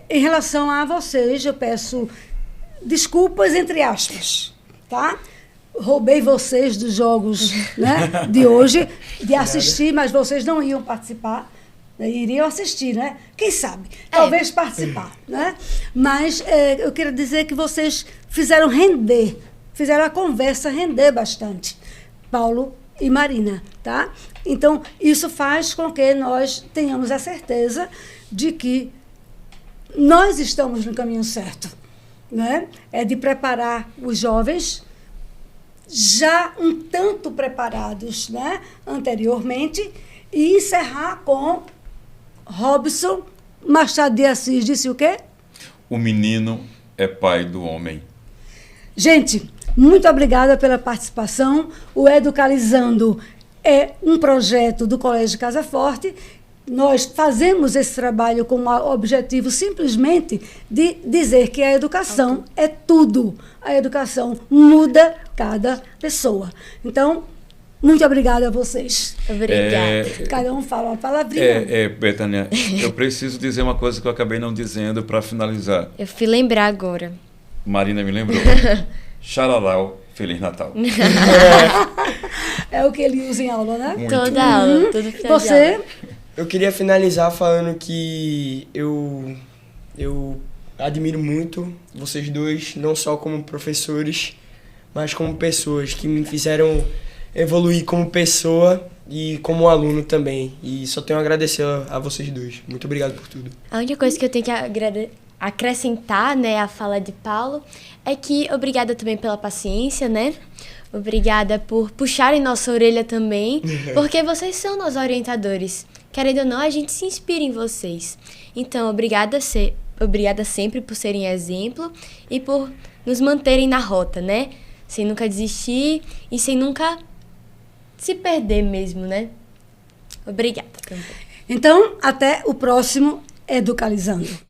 Em relação a vocês, eu peço desculpas entre aspas, tá? Roubei vocês dos jogos, né, de hoje, de assistir, mas vocês não iam participar, né? Iriam assistir, né? Quem sabe? Talvez participar, né? Mas eu quero dizer que vocês fizeram a conversa render bastante, Paulo e Marina, tá? Então, isso faz com que nós tenhamos a certeza de que nós estamos no caminho certo, né? É de preparar os jovens já um tanto preparados, né, anteriormente, e encerrar com Robson Machado de Assis disse o quê? O menino é pai do homem. Gente, muito obrigada pela participação. O Educalizando é um projeto do Colégio Casa Forte. Nós fazemos esse trabalho com o objetivo simplesmente de dizer que a educação é tudo. A educação muda cada pessoa. Então, muito obrigada a vocês. Obrigada. Cada um fala uma palavrinha. Bethânia, eu preciso dizer uma coisa que eu acabei não dizendo para finalizar. Eu fui lembrar agora. Marina me lembrou. Xaralau, Feliz Natal. É o que ele usa em aula, né? Muito. Toda aula, todo final de Você? aula. Eu queria finalizar falando que eu admiro muito vocês dois, não só como professores, mas como pessoas que me fizeram evoluir como pessoa e como aluno também. E só tenho a agradecer a vocês dois. Muito obrigado por tudo. A única coisa que eu tenho que acrescentar, né, à fala de Paulo, é que obrigada também pela paciência, né? Obrigada por puxarem nossa orelha também, porque vocês são nossos orientadores. Querendo ou não, a gente se inspira em vocês. Então, obrigada sempre por serem exemplo e por nos manterem na rota, né? Sem nunca desistir e sem nunca se perder mesmo, né? Obrigada também. Então, até o próximo Educalizando.